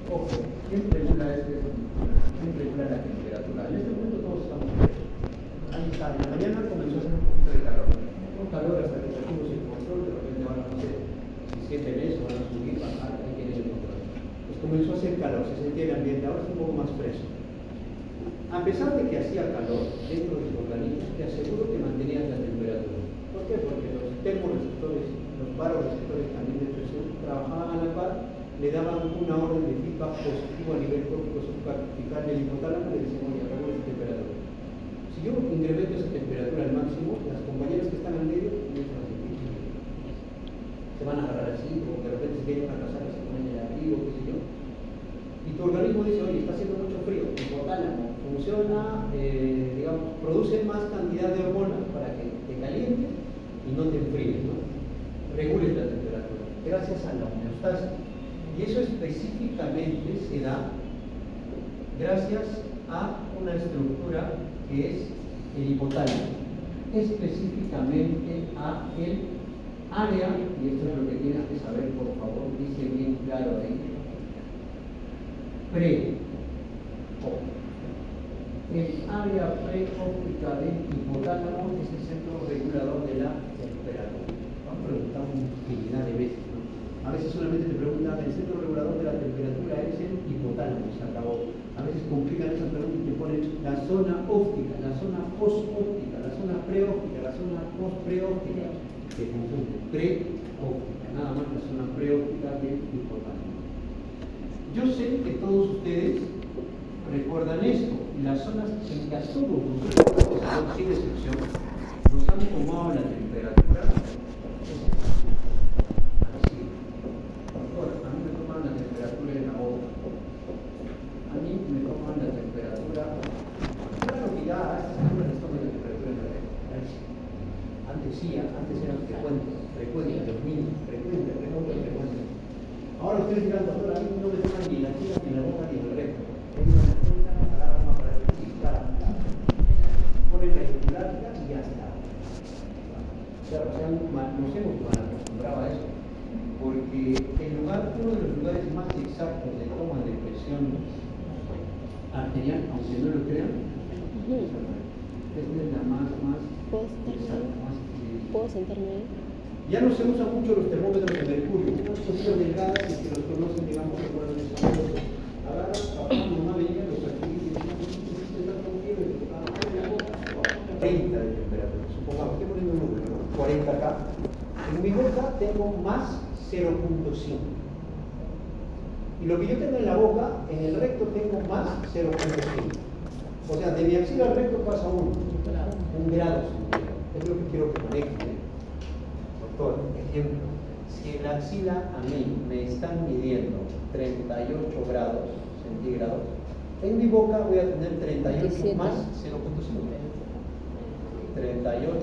Ojo, ¿quién regula ¿quién regula la temperatura? En este momento todos estamos frescos. Ahí está, en la mañana comenzó a hacer un poquito de calor. Un calor hasta que salimos sin control, de repente van a hacer, si 7 meses van a subir, bajar, ahí tienen el control. Pues comenzó a hacer calor, se sentía el ambiente, ahora es un poco más fresco. A pesar de que hacía calor dentro de tu organismo, te aseguro que mantenías la temperatura. ¿Por qué? Porque los termoreceptores, los varoreceptores también de presión, trabajaban a la par, le daban una orden de feedback positivo a nivel córtico subcortical del hipotálamo y le decían, oye, regula esa temperatura. Si yo incremento esa temperatura al máximo, las compañeras que están al medio comienzan a sentir frío. Se van a agarrar así, o de repente se vienen a casar, se ponen el abrigo, qué sé yo. Y tu organismo dice, oye, está haciendo mucho frío, el hipotálamo funciona, digamos, produce más cantidad de hormonas para que te calientes y no te enfríes, ¿no? Regules la temperatura, gracias a la homeostasis. Y eso específicamente se da gracias a una estructura que es el hipotálamo, específicamente a el área, y esto es lo que tienes que saber, por favor, dice bien claro ahí, preóptica. El área preóptica del hipotálamo es el centro regulador de la temperatura. Vamos a preguntar una infinidad de veces, ¿no? A veces solamente te preguntan, el centro regulador de la temperatura es el hipotálamo, se acabó. A veces complican esa pregunta y te ponen la zona óptica, la zona posóptica, la zona preóptica, la zona pospreóptica. Se confunde, preóptica, nada más la zona preóptica del hipotálamo. Yo sé que todos ustedes recuerdan esto, y las zonas en que a todos nosotros, sin excepción, nos han tomado la temperatura. A mí me toman la temperatura en la boca. A mí me toman la temperatura. Claro que ya a estas alturas les toman la temperatura en la boca. Antes sí, antes eran frecuentes, los niños, frecuentes. Ahora ustedes dirán, doctor, a mí no me toman ni la tira, ni la boca, ni el recto. Ellos me tocan, agarran una para y ponen la esculática y ya está. Claro, nos hemos mal acostumbrado a eso. Porque uno de los lugares más exactos de toma de presión arterial, aunque no lo crean, esta es la más exacta. ¿Puedo sentarme ahí? Ya no se usan mucho los termómetros de mercurio, unas cositas delgadas y que los conocen, digamos, recuerdan esa cosa. Agarran, trabajan, mamá venía, los aquí, y decían, ¿usted está con fiebre? 30 de temperatura, supongamos, estoy poniendo un número, ¿no? 40 acá. En mi boca tengo más 0.5. Y lo que yo tengo en la boca, en el recto tengo más 0.5. O sea, de mi axila al recto pasa un grado. Es lo que quiero que conecten. Doctor, ejemplo, si en la axila a mí me están midiendo 38 grados centígrados, en mi boca voy a tener 38 más 0.5. 38.5.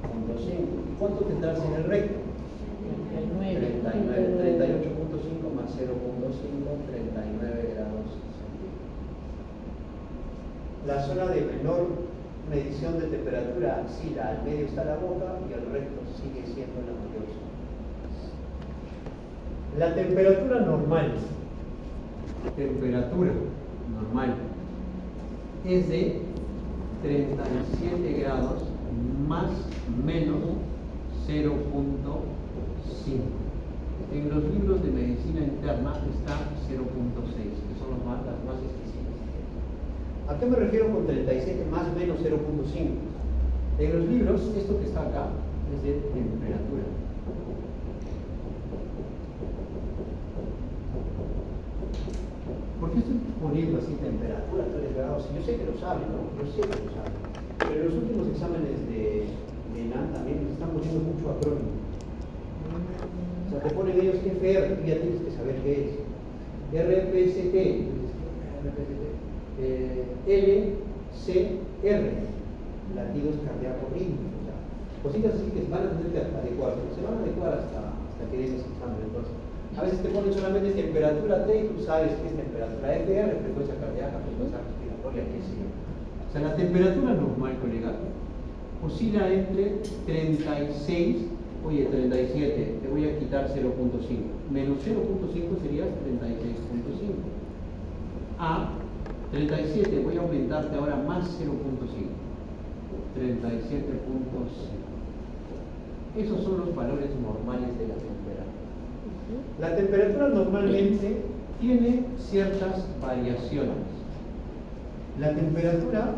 ¿Y cuánto tendrás en el recto? 39. 38.5 más 0.5, 39 grados centígrados. La zona de menor medición de temperatura axila, al medio está la boca y al recto sigue siendo la mayor zona. La temperatura normal es de 37 grados más menos 0.5. En los libros de medicina interna está 0.6, que son las más exquisitas. ¿A qué me refiero con 37 más menos 0.5? En los libros, esto que está acá es de temperatura. ¿Por qué estoy poniendo así temperatura, 3 grados? Yo sé que lo saben, ¿no? Yo sé que lo saben. Pero en los últimos exámenes de ENAM también les están poniendo mucho acrónimo. O sea, te ponen ellos FR, tú ya tienes que saber qué es. RPST, LCR, latidos cardíacos rítmicos, o sea, cositas así que van a tener que adecuarse, se van a adecuar hasta que des ese examen. Entonces, a veces te ponen solamente temperatura T y tú sabes qué es temperatura FR, frecuencia cardíaca, frecuencia respiratoria, qué sé yo. O sea, la temperatura normal, colega, oscila entre 36 oye, 37, te voy a quitar 0.5. Menos 0.5 sería 36.5. A 37, voy a aumentarte ahora más 0.5. 37.5. Esos son los valores normales de la temperatura. La temperatura normalmente tiene ciertas variaciones. La temperatura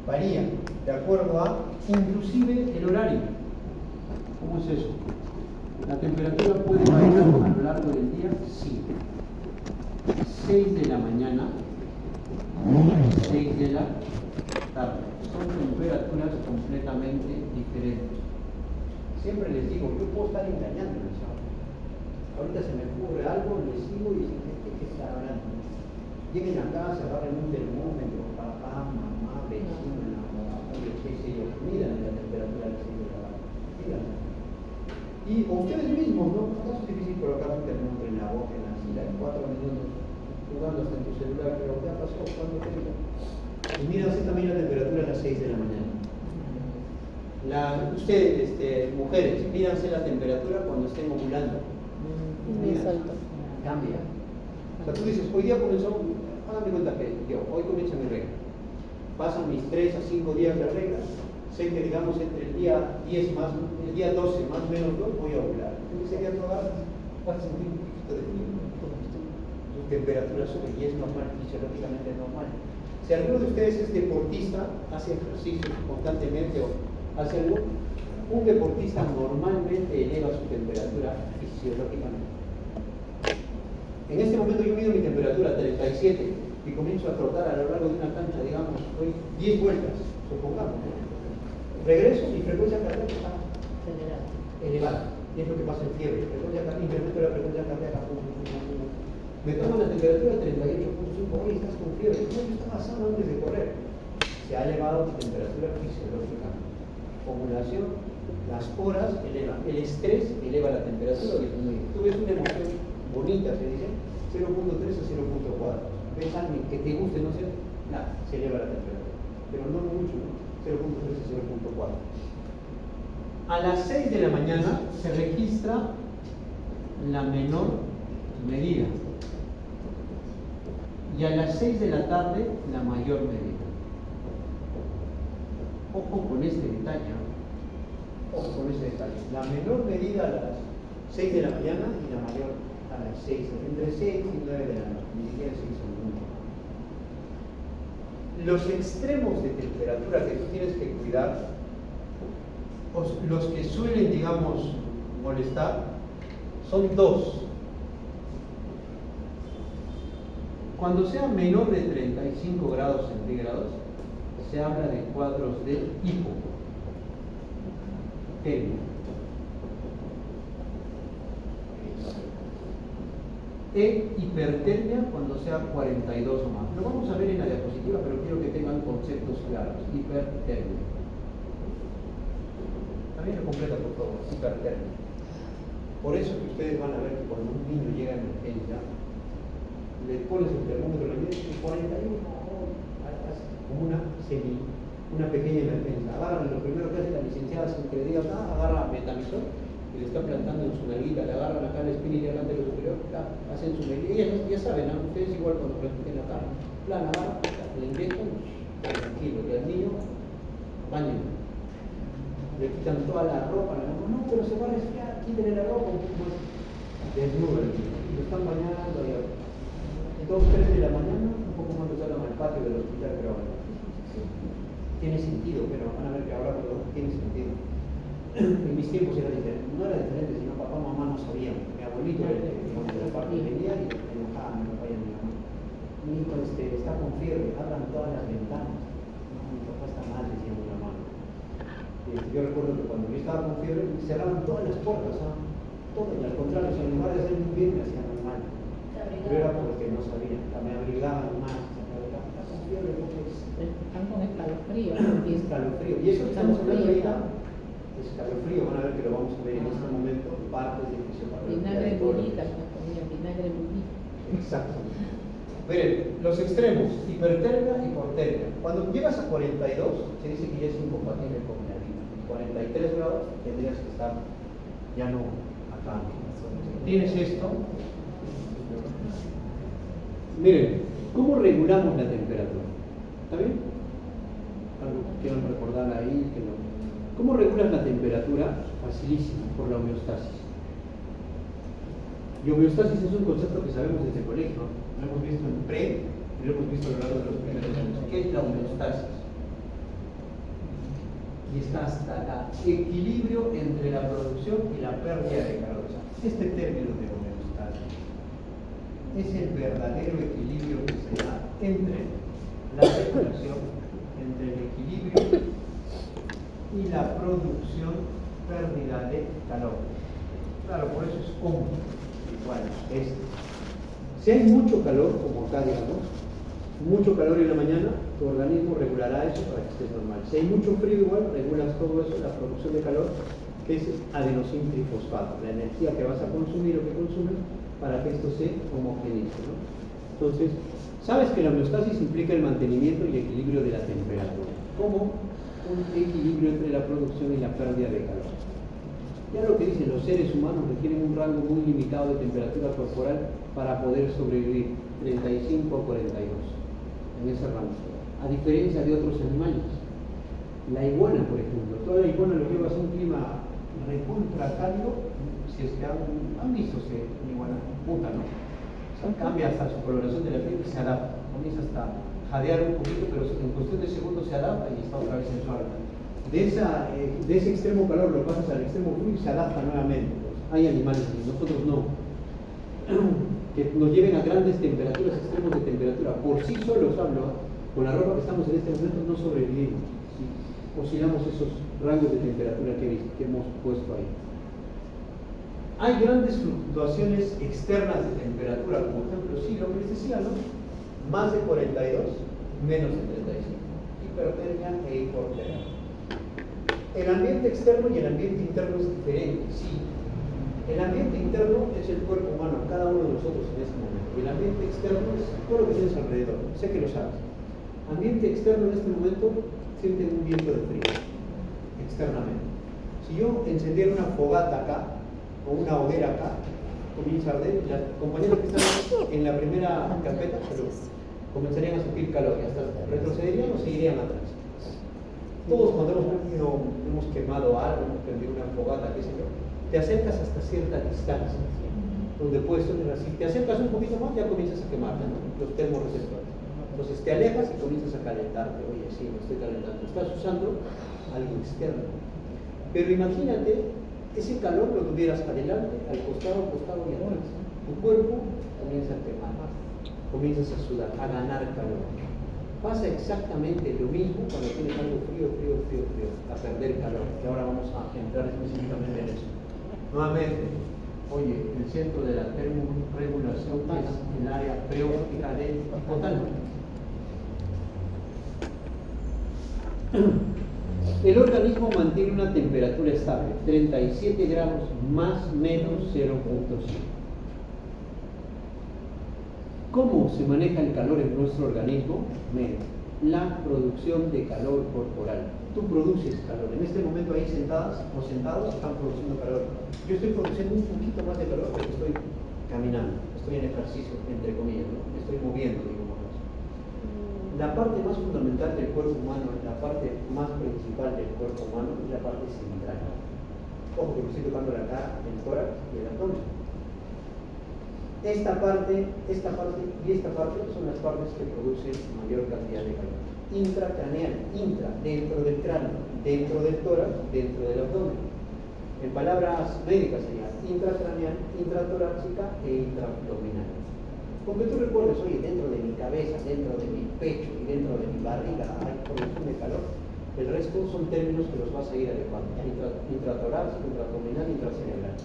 varía de acuerdo a inclusive el horario. ¿Cómo es eso? La temperatura puede variar a lo largo del día, sí. 6 de la mañana, 6 de la tarde. Son temperaturas completamente diferentes. Siempre les digo, yo puedo estar engañándoles. Ahorita se me ocurre algo, les sigo y dicen, ¿qué está hablando? Lleguen a casa, agarren un termómetro, papá, mamá, vecino, enamorado, qué sé yo, miran la temperatura del cielo de la tarde. Y ustedes mismos, ¿no? No es difícil colocar un termómetro en la boca, en la silla, en 4 minutos, jugando hasta en tu celular, pero ya pasó, cuando tenga. Y miren también la temperatura a las 6 de la mañana. Ustedes, mujeres, míranse la temperatura cuando estén ovulando. Cambia. O sea, tú dices, hoy día comenzó, háganme cuenta que hoy comienza mi regla. Pasan mis 3 a 5 días de regla. Sé que digamos entre el día 10 más, el día 12 más o menos 2 voy a ovular. Ese día vas a sentir un poquito de frío. Tu temperatura sube y es normal, fisiológicamente normal. Si alguno de ustedes es deportista, hace ejercicios constantemente o hace algo, un deportista normalmente eleva su temperatura fisiológicamente. En este momento yo mido mi temperatura 37 y comienzo a trotar a lo largo de una cancha, digamos, doy 10 vueltas, supongamos. Regreso y frecuencia cardíaca está elevada. Y es lo que pasa en fiebre. Incremento de la frecuencia cardíaca. Me tomo la temperatura de 38.5. Oye, estás con fiebre. ¿Qué está pasando antes de correr? Se ha elevado tu temperatura fisiológica. Ovulación, las horas elevan. El estrés eleva la temperatura o disminuye. Tú ves una emoción bonita, se dice, 0.3 a 0.4. Ves a alguien que te guste, no sé, nada, se eleva la temperatura. Pero no mucho, ¿no? 0.3 a 0.4. A las 6 de la mañana se registra la menor medida y a las 6 de la tarde la mayor medida. Ojo con este detalle. Ojo con este detalle. La menor medida a las 6 de la mañana y la mayor a las 6, entre 6 y 9 de la noche, ni siquiera 6 o 9. Los extremos de temperatura que tú tienes que cuidar, los que suelen, digamos, molestar, son dos. Cuando sea menor de 35 grados centígrados, se habla de cuadros de hipotermia. Hipertermia cuando sea 42 o más. Lo vamos a ver en la diapositiva, pero quiero que tengan conceptos claros. Hipertermia. También lo completa, por favor. Hipertermia. Por eso que ustedes van a ver que cuando un niño llega a emergencia, le pones el termómetro en el 41, como una pequeña emergencia. Agarran, lo primero que hace la licenciada sin que le diga nada, agarra metamizol y le está plantando en su nalguita, le agarran acá la espina y delante de lo superior, hacen su nalguita. Ellas ya saben, ¿no? Ustedes igual cuando practiquen acá, plan, agarra, le inyectan, tranquilo, y al niño, bañen. Le quitan toda la ropa, no, pero se va a resfriar, quítenle la ropa un poco más. Desnudo el niño, y lo están bañando y 2, 3 de la mañana, un poco más lo salen al patio del hospital, pero tiene sentido, pero van a ver que ahora tiene sentido. En mis tiempos era diferente, no era diferente, sino papá y mamá no sabían. Mi abuelito era digamos, de la parte que venía y me enojaba mi papá y mi mamá. Mi hijo está con fiebre, abran todas las ventanas. No, mi papá está mal, decía mi mamá. Yo recuerdo que cuando yo estaba con fiebre, cerraban todas las puertas, ¿no? Todo, y al contrario, en lugar de hacer muy bien, me hacían muy mal. Pero era porque no sabían, me abrigaban más. Está con fiebre, están con escalofrío. Escalofrío. Y eso que estamos hablando ahorita, escalofrío, van a ver que lo vamos a ver en este momento, partes de fisiopatología. Vinagre bulita, vinagre bulita. Exacto. Miren, los extremos, hipertermia y hipotermia. Cuando llegas a 42, se dice que ya es incompatible con la vida. En 43 grados tendrías que estar ya no acá. Tienes esto. Miren, ¿cómo regulamos la temperatura? ¿Está bien? Algo que quieran recordar ahí, que no. ¿Cómo regulas la temperatura? Facilísimo, por la homeostasis. Y homeostasis es un concepto que sabemos desde el colegio, lo hemos visto en pre y lo hemos visto a lo largo de los primeros años. ¿Qué es la homeostasis? Y está hasta acá, equilibrio entre la producción y la pérdida de calor. O sea, este término de homeostasis es el verdadero equilibrio que se da entre la regulación, entre el equilibrio y la producción, pérdida de calor. Claro, por eso es cómodo. Igual, si hay mucho calor, como acá digamos, mucho calor en la mañana, tu organismo regulará eso para que estés normal. Si hay mucho frío, igual regulas todo eso, la producción de calor, que es adenosín trifosfato, la energía que vas a consumir o que consumes para que esto se homogeneice, ¿no? Entonces, sabes que la homeostasis implica el mantenimiento y equilibrio de la temperatura, como un equilibrio entre la producción y la pérdida de calor. Ya lo que dicen, los seres humanos requieren un rango muy limitado de temperatura corporal para poder sobrevivir, 35 a 42, en ese rango, a diferencia de otros animales. La iguana, por ejemplo, toda la iguana lo llevas a un clima recontra cálido, si es que han visto que una iguana puta, ¿no? O sea, cambia hasta su coloración de la piel y se adapta, comienza hasta jadear un poquito, pero en cuestión de segundos se adapta y está otra vez en su hábitat. De ese extremo calor lo pasas al extremo frío y se adapta nuevamente. Hay animales así, nosotros no. Que nos lleven a grandes temperaturas, extremos de temperatura. Por sí solos hablo, con la ropa que estamos en este momento no sobrevivimos. Si oscilamos esos rangos de temperatura que hemos puesto ahí. Hay grandes fluctuaciones externas de temperatura, como por ejemplo, sí, lo que les decía, ¿no? Más de 42, menos de 35. Hipertermia e hipotermia. El ambiente externo y el ambiente interno es diferente, sí. El ambiente interno es el cuerpo humano, cada uno de nosotros en este momento. Y el ambiente externo es todo lo que tienes alrededor. Sé que lo sabes. Ambiente externo en este momento siente un viento de frío, externamente. Si yo encendiera una fogata acá, o una hoguera acá, comienza a arder, las compañeras que están en la primera carpeta comenzarían a sentir calor y hasta retrocederían o seguirían atrás. Todos cuando hemos quemado algo, hemos prendido una fogata, qué sé yo, te acercas hasta cierta distancia, donde puedes tener así. Te acercas un poquito más, ya comienzas a quemarte, ¿no? Los termorreceptores. Entonces te alejas y comienzas a calentarte. Oye, sí, me estoy calentando. Estás usando algo externo. Pero imagínate, ese calor lo tuvieras adelante, al costado y atrás. Tu cuerpo comienza a quemar, comienzas a sudar, a ganar calor. Pasa exactamente lo mismo cuando tienes algo frío, a perder calor, que ahora vamos a entrar específicamente en eso. Nuevamente, oye, el centro de la termorregulación es el área preóptica del hipotálamo. El organismo mantiene una temperatura estable, 37 grados más menos 0.5. ¿Cómo se maneja el calor en nuestro organismo? La producción de calor corporal. Tú produces calor. En este momento ahí sentadas o sentados están produciendo calor. Yo estoy produciendo un poquito más de calor porque estoy caminando, estoy en ejercicio, entre comillas, ¿no? Me estoy moviendo, digamos. La parte más fundamental del cuerpo humano, la parte más principal del cuerpo humano es la parte central. Ojo que me estoy tocando la cara, el tórax y el abdomen. Esta parte y esta parte son las partes que producen mayor cantidad de calor. Intracraneal, dentro del cráneo, dentro del tórax, dentro del abdomen. En palabras médicas sería intracraneal, intratorácica e intraabdominal. Con que tú recuerdes, oye, dentro de mi cabeza, dentro de mi pecho y dentro de mi barriga hay producción de calor. El resto son términos que los vas a ir adecuando. Intratorácico, intraabdominal, intracerebral.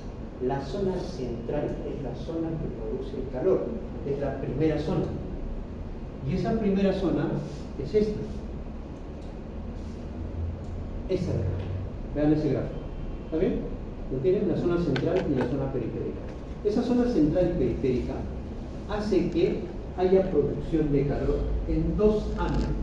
La zona central es la zona que produce el calor, es la primera zona. Y esa primera zona es esta. Esta de acá. Vean ese gráfico. ¿Está bien? Lo tienen la zona central y la zona periférica. Esa zona central y periférica hace que haya producción de calor en dos ámbitos.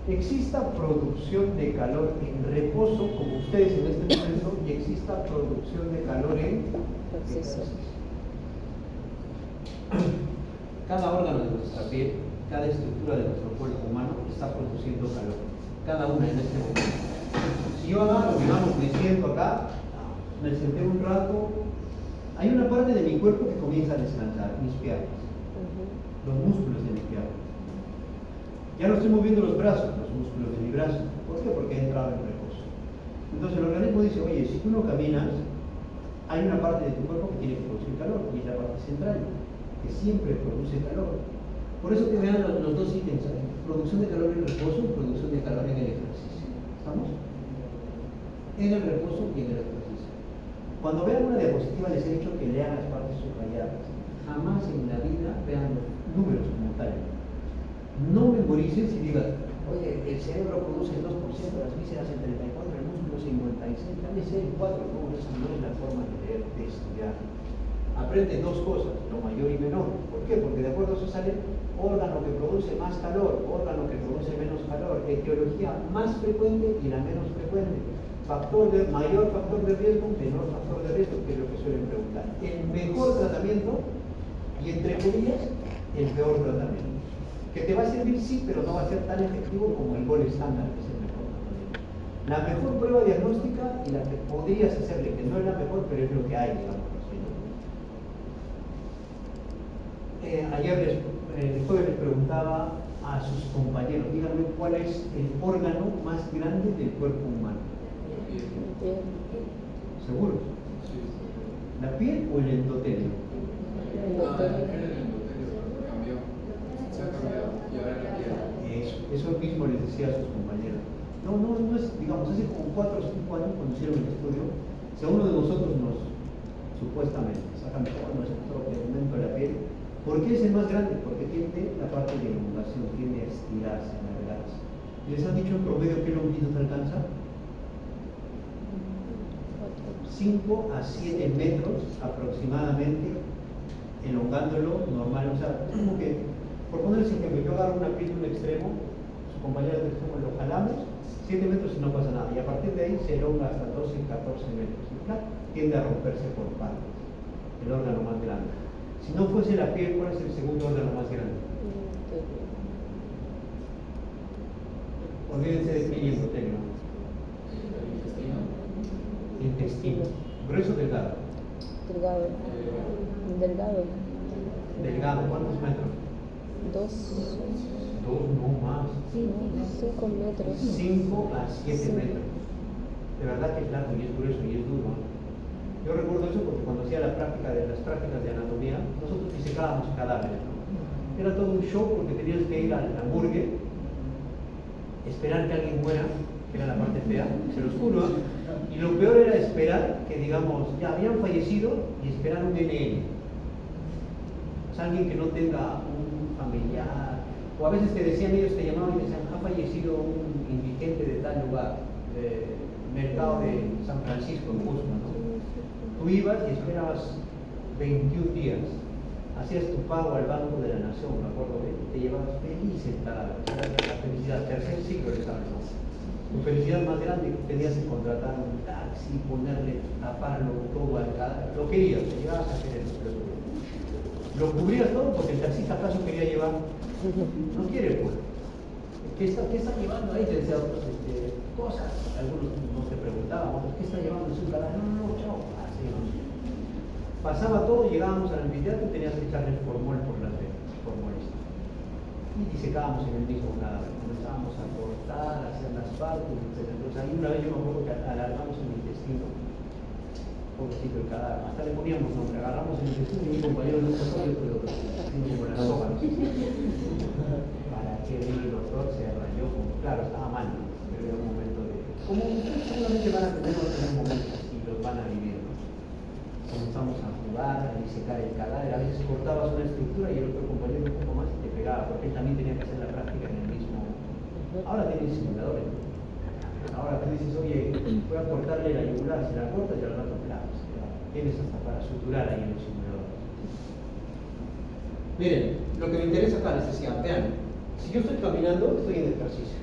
Exista producción de calor en reposo, como ustedes en este momento proceso y exista producción de calor en Ejercicio. Cada órgano de nuestra piel, cada estructura de nuestro cuerpo humano está produciendo calor. Cada una en este momento. Si yo agarro, digamos, me siento acá, me senté un rato, hay una parte de mi cuerpo que comienza a descansar, mis piernas, los músculos de mi pierna. Ya no estoy moviendo los brazos, los músculos de mi brazo. ¿Por qué? Porque he entrado en reposo. Entonces el organismo dice, oye, si tú no caminas, hay una parte de tu cuerpo que tiene que producir calor, y es la parte central, que siempre produce calor. Por eso que vean los dos ítems, producción de calor en reposo y producción de calor en el ejercicio. ¿Estamos? En el reposo y en el ejercicio. Cuando vean una diapositiva les he dicho que lean las partes subrayadas. Jamás en la vida vean los números como tal. No memoricen si digan, oye, el cerebro produce el 2%, las vísceras el 34%, el músculo 56%, tal vez el 4%, no, esa no es la forma de leer, de estudiar. Aprende dos cosas, lo mayor y menor. ¿Por qué? Porque de acuerdo a eso sale órgano que produce más calor, órgano que produce menos calor, etiología más frecuente y la menos frecuente, mayor factor de riesgo, menor factor de riesgo, que es lo que suelen preguntar. El mejor tratamiento y entre comillas, el peor tratamiento. Que te va a servir sí, pero no va a ser tan efectivo como el gol estándar, que es el mejor tratamiento. La mejor prueba diagnóstica y la que podrías hacerle, que no es la mejor, pero es lo que hay, digamos. Ayer el jueves les preguntaba a sus compañeros, díganme cuál es el órgano más grande del cuerpo humano. ¿Seguros? ¿La piel o el endotelio? Eso mismo les decía a sus compañeros. No es, digamos, hace como 4 o 5 años cuando hicieron el estudio, si a uno de nosotros nos, supuestamente, sacan todo nuestro propio aumento de la piel, ¿por qué es el más grande? Porque tiende la parte de elongación, tiende a estirarse, a alargarse. ¿Les han dicho en promedio qué longitud alcanza? 5 a 7 metros aproximadamente, elongándolo normal. O sea, como que, por poner el ejemplo, yo agarro una piel de un extremo, su compañero del extremo lo jalamos, 7 metros y no pasa nada. Y a partir de ahí se elonga hasta 12, 14 metros. Y claro, tiende a romperse por partes, el órgano más grande. Si no fuese la piel, ¿cuál es el segundo órgano más grande? Olvídense de piel y endotelio. Intestino. ¿Grueso o delgado? Delgado. Delgado. Delgado. ¿Cuántos metros? 2, No más. 5 metros. 5 a 7 metros. De verdad que es largo y es grueso y es duro. Yo recuerdo eso porque cuando hacía las prácticas de anatomía, nosotros disecábamos cadáveres, ¿no? Era todo un show porque tenías que ir a la morgue, esperar que alguien muera, que era la parte fea, se los juro, ¿eh? Y lo peor era esperar que, digamos, ya habían fallecido y esperar un NN. O sea, alguien que no tenga un familiar, o a veces te decían, ellos te llamaban y decían, ha fallecido un indigente de tal lugar, mercado de San Francisco, en Cusco, ¿no? Tú ibas y esperabas 21 días, hacías tu pago al Banco de la Nación, me acuerdo, te llevabas feliz el cadáver, la felicidad, tercer ciclo les hablo. Tu felicidad más grande, tenías que contratar un taxi, ponerle, taparlo todo al cadáver, lo querías, te llevabas a hacer eso, pero lo cubrías todo porque el taxista acaso quería llevar, no quiere pues. ¿Qué está llevando ahí? Te decía otros cosas, algunos nos te preguntaban, otros, ¿qué está llevando en su cadáver? No, chao. Pasaba todo, llegábamos al anfiteatro y tenías que echarle el formol por las venas, formolista. Y disecábamos en el mismo cadáver, comenzábamos a cortar, a hacer las partes, etc. Entonces, ahí una vez yo me acuerdo que alargamos el intestino, pobrecito el cadáver, hasta le poníamos nombre, agarramos el intestino y mi compañero de un costado y otro de otro, así como la sopa. Para que el doctor se rayó, claro, estaba mal, ¿no? Pero era un momento de. Como ustedes seguramente van a tener otros momentos así, los van a vivir, ¿no? Comenzamos a jugar, a disecar el cadáver, a veces cortabas una estructura y el otro compañero un poco más y te pegaba, porque él también tenía que hacer la práctica en el mismo. Ahora tiene simuladores. Ahora tú dices, oye, voy a cortarle la yugular, si la cortas y al rato clavas. Tienes hasta para suturar ahí en los simuladores. Miren, lo que me interesa acá les decía, vean, si yo estoy caminando, estoy en ejercicio.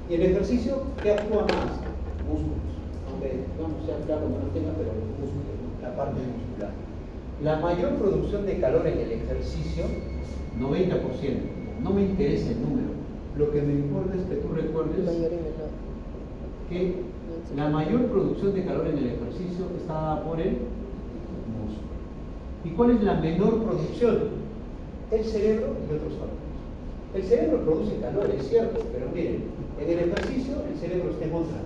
Y el ejercicio, ¿qué actúa más? Músculos. ¿No? vamos, sea claro, no lo tenga, pero el músculo, ¿no? La parte muscular. La mayor producción de calor en el ejercicio, 90%. No me interesa el número. Lo que me importa es que tú recuerdes Mayor y menor. que la mayor producción de calor en el ejercicio está dada por el músculo. ¿Y cuál es la menor producción? El cerebro y otros órganos. El cerebro produce calor, es cierto, pero miren, en el ejercicio el cerebro está en otra.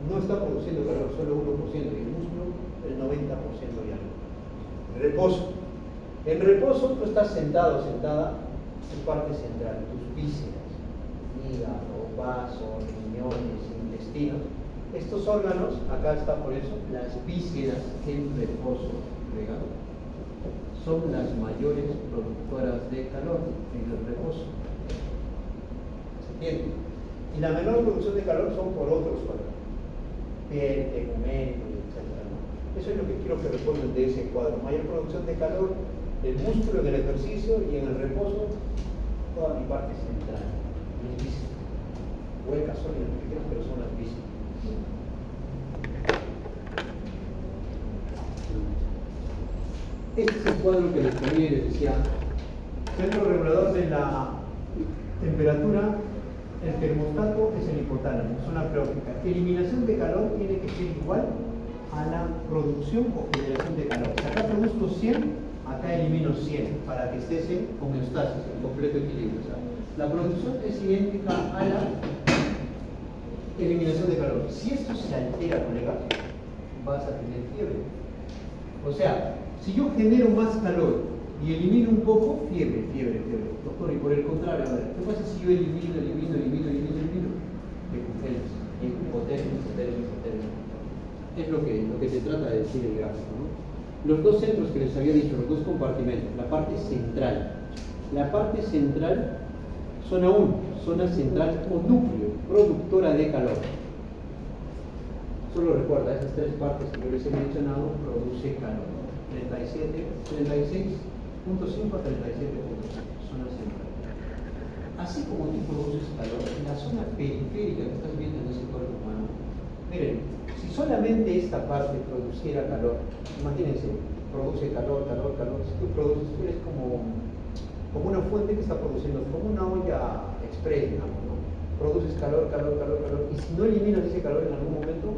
No está produciendo calor, solo 1%, y el músculo el 90% ya. Reposo. En reposo tú estás sentado, sentada, tu parte central, tus vísceras, hígado, vasos, riñones, intestinos. Estos órganos, acá está por eso, las vísceras en reposo regado, son las mayores productoras de calor en el reposo. ¿Se entiende? Y la menor producción de calor son por otros órganos, piel, tegumento, etc. Eso es lo que quiero que recuerden de ese cuadro. Mayor producción de calor, el músculo en el ejercicio y en el reposo, toda mi parte central, mis vísceras. Huecas sólidas, pero son las vísceras. Este es el cuadro que les ponía y les decía. Centro regulador de la temperatura, el termostato es el hipotálamo, zona preóptica. Eliminación de calor tiene que ser igual a la producción o generación de calor. Si acá produzco 100, acá elimino 100 para que estés en homeostasis, en completo equilibrio. O sea, la producción es idéntica a la eliminación de calor. Si esto se altera, colega, vas a tener fiebre. O sea, si yo genero más calor y elimino un poco, fiebre. Doctor, y por el contrario, a ver, ¿qué pasa si yo elimino? Te congelas, y hipotermia. Es lo que te trata de decir el gráfico, ¿no? Los dos centros que les había dicho, los dos compartimentos, la parte central. La parte central, zona 1, zona central o núcleo, productora de calor. Solo recuerda, esas tres partes que yo les he mencionado, produce calor. 36.5 a 37.5, zona central. Así como tú produces calor, en la zona periférica que estás viendo en ese cuerpo humano, miren, si solamente esta parte produciera calor, imagínense, produce calor, si tú produces, tú eres como una fuente que está produciendo, como una olla express, digamos, ¿no? Produces calor, y si no eliminas ese calor en algún momento,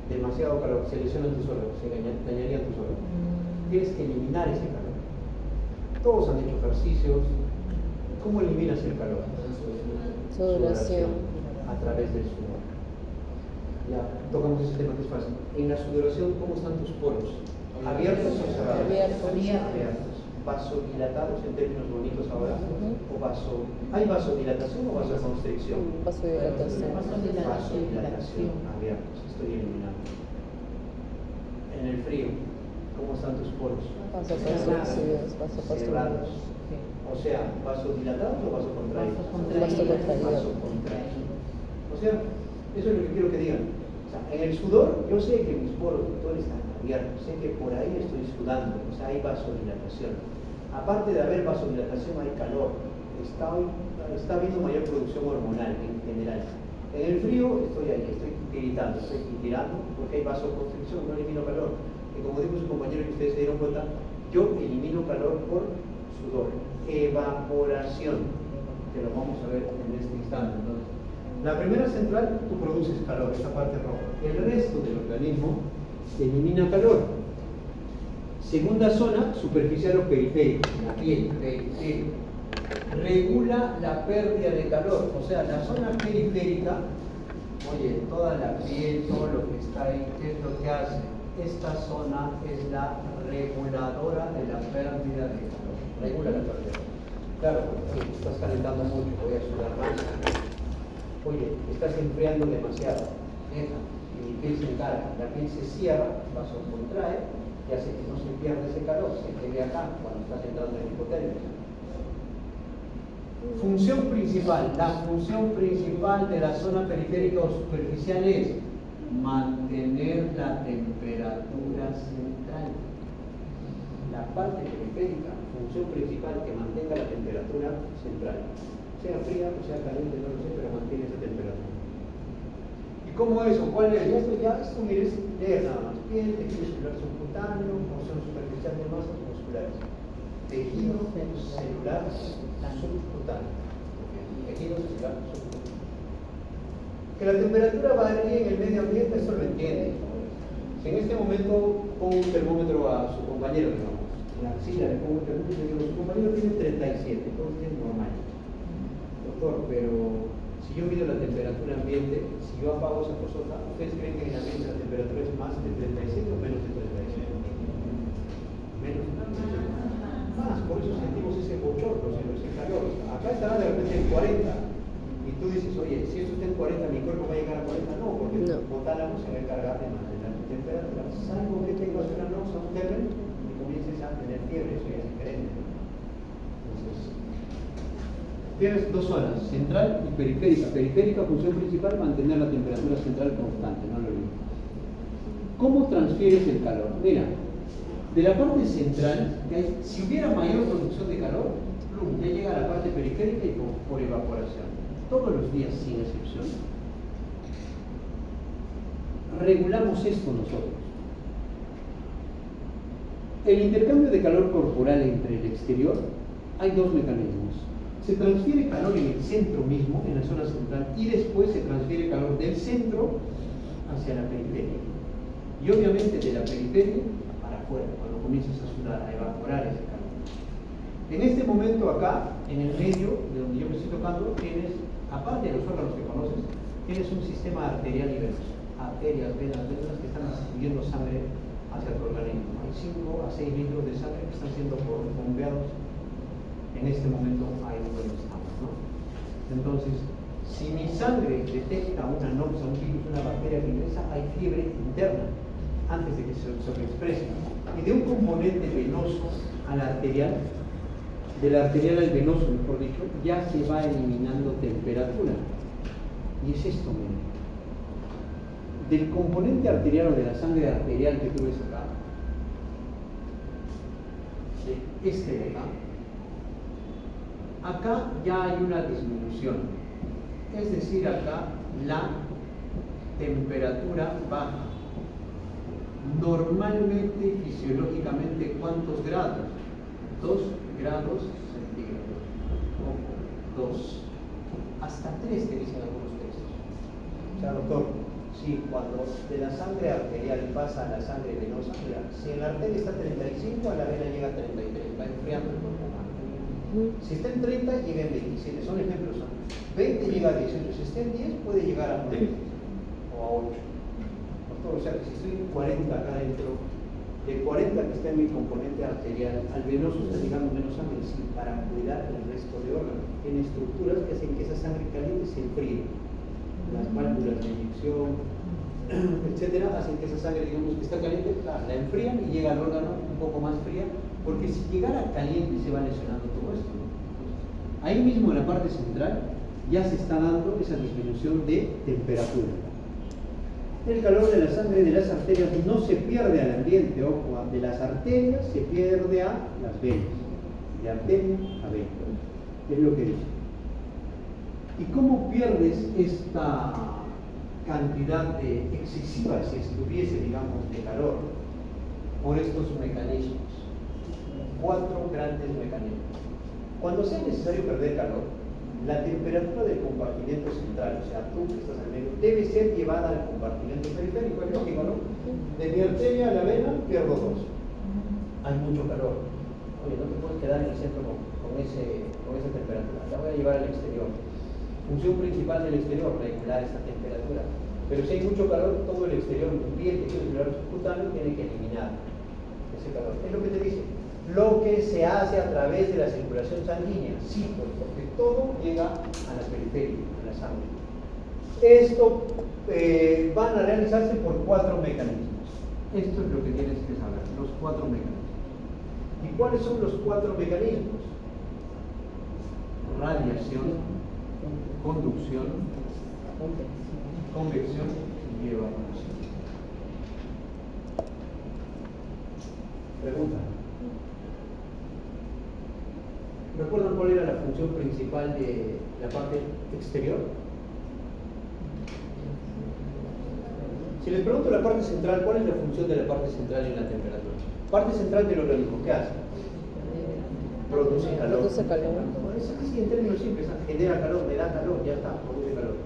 demasiado calor, se lesionan tus órganos, se dañarían tus órganos. Tienes que eliminar ese calor. Todos han hecho ejercicios. ¿Cómo eliminas el calor? Sudoración. A través del sudor. Ya, tocamos ese tema que es fácil. En la sudoración, ¿cómo están tus poros? ¿Abiertos o cerrados? Abiertos. ¿Vasodilatados en términos bonitos ahora? ¿Hay vasodilatación o vasoconstricción? Vasodilatación. Vasodilatación. Abiertos, estoy eliminando. En el frío, ¿cómo están tus poros? Vasoconstricciones, Cerrados. O sea, ¿vasodilatados o vasocontraídos? Vasocontraídos. O sea, eso es lo que quiero que digan. O sea, en el sudor, yo sé que mis poros están abiertos, sé que por ahí estoy sudando, o sea, hay vasodilatación. Aparte de haber vasodilatación, hay calor. Está habiendo mayor producción hormonal en general. En el frío estoy ahí, estoy tiritando, porque hay vasoconstricción, no elimino calor. Y como dijo su compañero que ustedes se dieron cuenta, yo elimino calor por sudor. Evaporación, que lo vamos a ver en este instante. Entonces, la primera central, tú produces calor, esta parte roja. El resto del organismo elimina calor. Segunda zona, superficial o periférica, la piel, periférica. Regula la pérdida de calor, o sea, la zona periférica, oye, toda la piel, todo lo que está ahí, ¿qué es lo que hace? Esta zona es la reguladora de la pérdida de calor. Regula la pérdida. Claro, si estás calentando mucho, voy a sudar más. Oye, estás enfriando demasiado. Deja, y mi piel se encarga. La piel se cierra, vasocontrae, y hace que no se pierda ese calor, se quede acá cuando estás entrando en hipotermia. Función principal. La función principal de la zona periférica o superficial es mantener la temperatura central. La parte periférica, función principal, que mantenga la temperatura central. Sea fría o sea caliente, no lo sé, pero mantiene esa temperatura. ¿Y cómo eso? ¿Cuál es? Esto mires, leer nada más. Piel, tejido celular subcutáneo, función superficial de masas musculares. Tejido celular subcutáneo. Tejido celular subcutáneo. Que la temperatura varíe en el medio ambiente, eso lo entiende. Si en este momento pongo un termómetro a su compañero, digamos, en la axila le pongo un termómetro y digo, su compañero tiene 37, entonces es normal. Doctor, pero si yo mido la temperatura ambiente, si yo apago esa cosota, ¿ustedes creen que en el ambiente la temperatura es más de 37 o menos de 37? Menos de 37. Más, por eso sentimos ese bochorno, ese calor. Acá estará de repente en 40. Y tú dices, oye, si esto está en 40, mi cuerpo va a llegar a 40. No, porque tu hipotálamo se va a encargar de mantener tu temperatura. Salvo que tengas una noxa, un terreno, y comiences a tener fiebre, eso ya es diferente. Entonces, tienes dos zonas, central y periférica. Periférica, función principal, mantener la temperatura central constante, no lo olvides. ¿Cómo transfieres el calor? Mira, de la parte central, si hubiera mayor producción de calor, ya llega a la parte periférica y por evaporación. Todos los días, sin excepción, regulamos esto nosotros. El intercambio de calor corporal entre el exterior, hay dos mecanismos. Se transfiere calor en el centro mismo, en la zona central, y después se transfiere calor del centro hacia la periferia. Y obviamente de la periferia para afuera, cuando comienzas a sudar, a evaporar ese calor. En este momento acá, en el medio de donde yo me estoy tocando, tienes, aparte de los órganos que conoces, tienes un sistema arterial y venoso. Arterias, venas que están distribuyendo sangre hacia tu organismo. Hay 5 a 6 litros de sangre que están siendo bombeados en este momento ahí donde estamos, ¿no? Entonces, si mi sangre detecta una noxa, un virus, una bacteria que ingresa, hay fiebre interna antes de que se exprese. Y de un componente venoso al arterial, del arterial al venoso, mejor dicho, ya se va eliminando temperatura. Y es esto, miren. Del componente arterial o de la sangre arterial que tú ves acá, de este de acá ya hay una disminución. Es decir, acá la temperatura baja. Normalmente y fisiológicamente, ¿cuántos grados? 2 grados centígrados. Ojo, 2. Hasta 3 te dicen algunos textos. O sea, doctor, si cuando de la sangre arterial pasa a la sangre venosa, mira, si en la arteria está 35, a la vena llega a 33, va enfriando el cuerpo humano. Si está en 30, llega en 27, son ejemplos. 20 llega a 18, si está en 10, puede llegar a 9 o a 8. O sea, que si estoy en 40 acá adentro, de 40 que está en mi componente arterial, al venoso está llegando menos sangre, sí, para cuidar el resto de órganos. Tiene estructuras que hacen que esa sangre caliente se enfríe. Las válvulas de inyección, etcétera, hacen que esa sangre, digamos, que está caliente, la enfrían y llega al órgano un poco más fría, porque si llegara caliente se va lesionando todo esto, ¿no? Ahí mismo en la parte central ya se está dando esa disminución de temperatura. El calor de la sangre de las arterias no se pierde al ambiente, ojo, de las arterias se pierde a las venas, de arteria a vena, es lo que dice. ¿Y cómo pierdes esta cantidad excesiva, si estuviese, digamos, de calor? Por estos mecanismos. 4 grandes mecanismos. Cuando sea necesario perder calor, la temperatura del compartimento central, o sea, tú que estás en medio, debe ser llevada al compartimento periférico, es lógico, ¿no? De mi arteria a la vena pierdo 2. Hay mucho calor. Oye, no te puedes quedar en el centro con esa temperatura, la voy a llevar al exterior. Función principal del exterior, regular esta temperatura. Pero si hay mucho calor, todo el exterior, tu piel, tejido celular subcutáneo, tiene que eliminar ese calor. Es lo que te dice. Lo que se hace a través de la circulación sanguínea, sí, porque todo llega a la periferia, a la sangre. Esto van a realizarse por 4 mecanismos. Esto es lo que tienes que saber, los 4 mecanismos. ¿Y cuáles son los 4 mecanismos? Radiación, conducción, convección y evaporación. Pregunta. ¿Recuerdan cuál era la función principal de la parte exterior? Si les pregunto la parte central, ¿cuál es la función de la parte central en la temperatura? Parte central del organismo, ¿qué hace? Produce calor. Produce calor. Es así en términos simples, genera calor, me da calor, ya está, produce calor.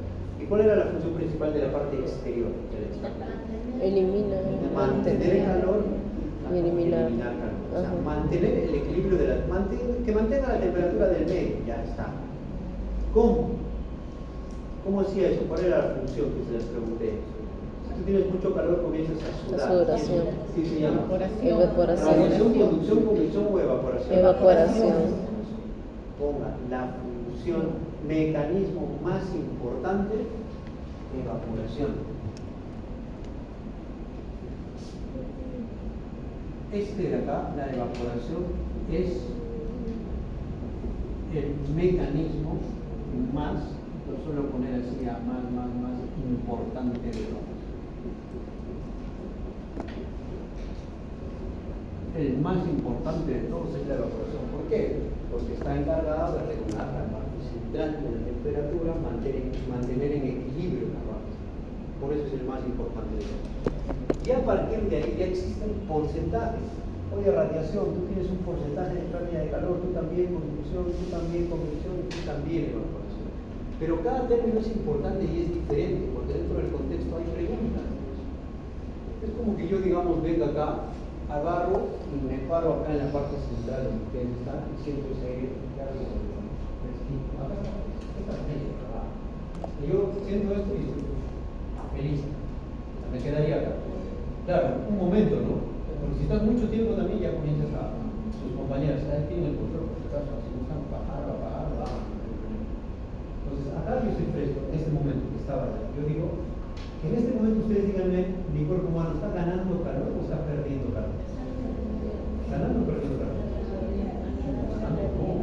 ¿Y cuál era la función principal de la parte exterior del exterior? Elimina. Mantener el calor Y eliminar. calor. O sea, Ajá. mantener el equilibrio de la... que mantenga la temperatura del medio, ya está. ¿Cómo? ¿Cómo hacía eso? ¿Cuál era la función que se les pregunté? Si tú tienes mucho calor, comienzas a sudar. Sudoración. ¿Qué se llama? Evaporación. Radiación, conducción, convección o evaporación. Evaporación. Ponga la función, mecanismo más importante, evaporación. Este de acá, la evaporación, es el mecanismo más, lo suelo poner así, más importante de todos. El más importante de todos es la evaporación. ¿Por qué? Porque está encargado de regular la parte central de la temperatura, mantener en equilibrio la parte. Por eso es el más importante de todos. Y a partir de ahí ya existen porcentajes. Oye, radiación, tú tienes un porcentaje de pérdida de calor, tú también conducción, tú también convección y tú también evaporación. Pero cada término es importante y es diferente, porque dentro del contexto hay preguntas. Es como que yo, digamos, venga acá, agarro y me paro acá en la parte central donde ustedes están y siento ese aire que hago fresquito. Acá está frío, acá. Y yo siento esto y estoy feliz. Me quedaría acá. Claro, un momento, ¿no? Porque si estás mucho tiempo también ya comienzas a sus compañeras, ¿sabes? Tienen el control, por si acaso, si gustan bajar. Entonces, acá yo estoy fresco, en este momento que estaba allá. Yo digo, en este momento ustedes díganme, mi cuerpo humano está ganando calor o está perdiendo calor. ¿Ganando o perdiendo calor? Ganando, no.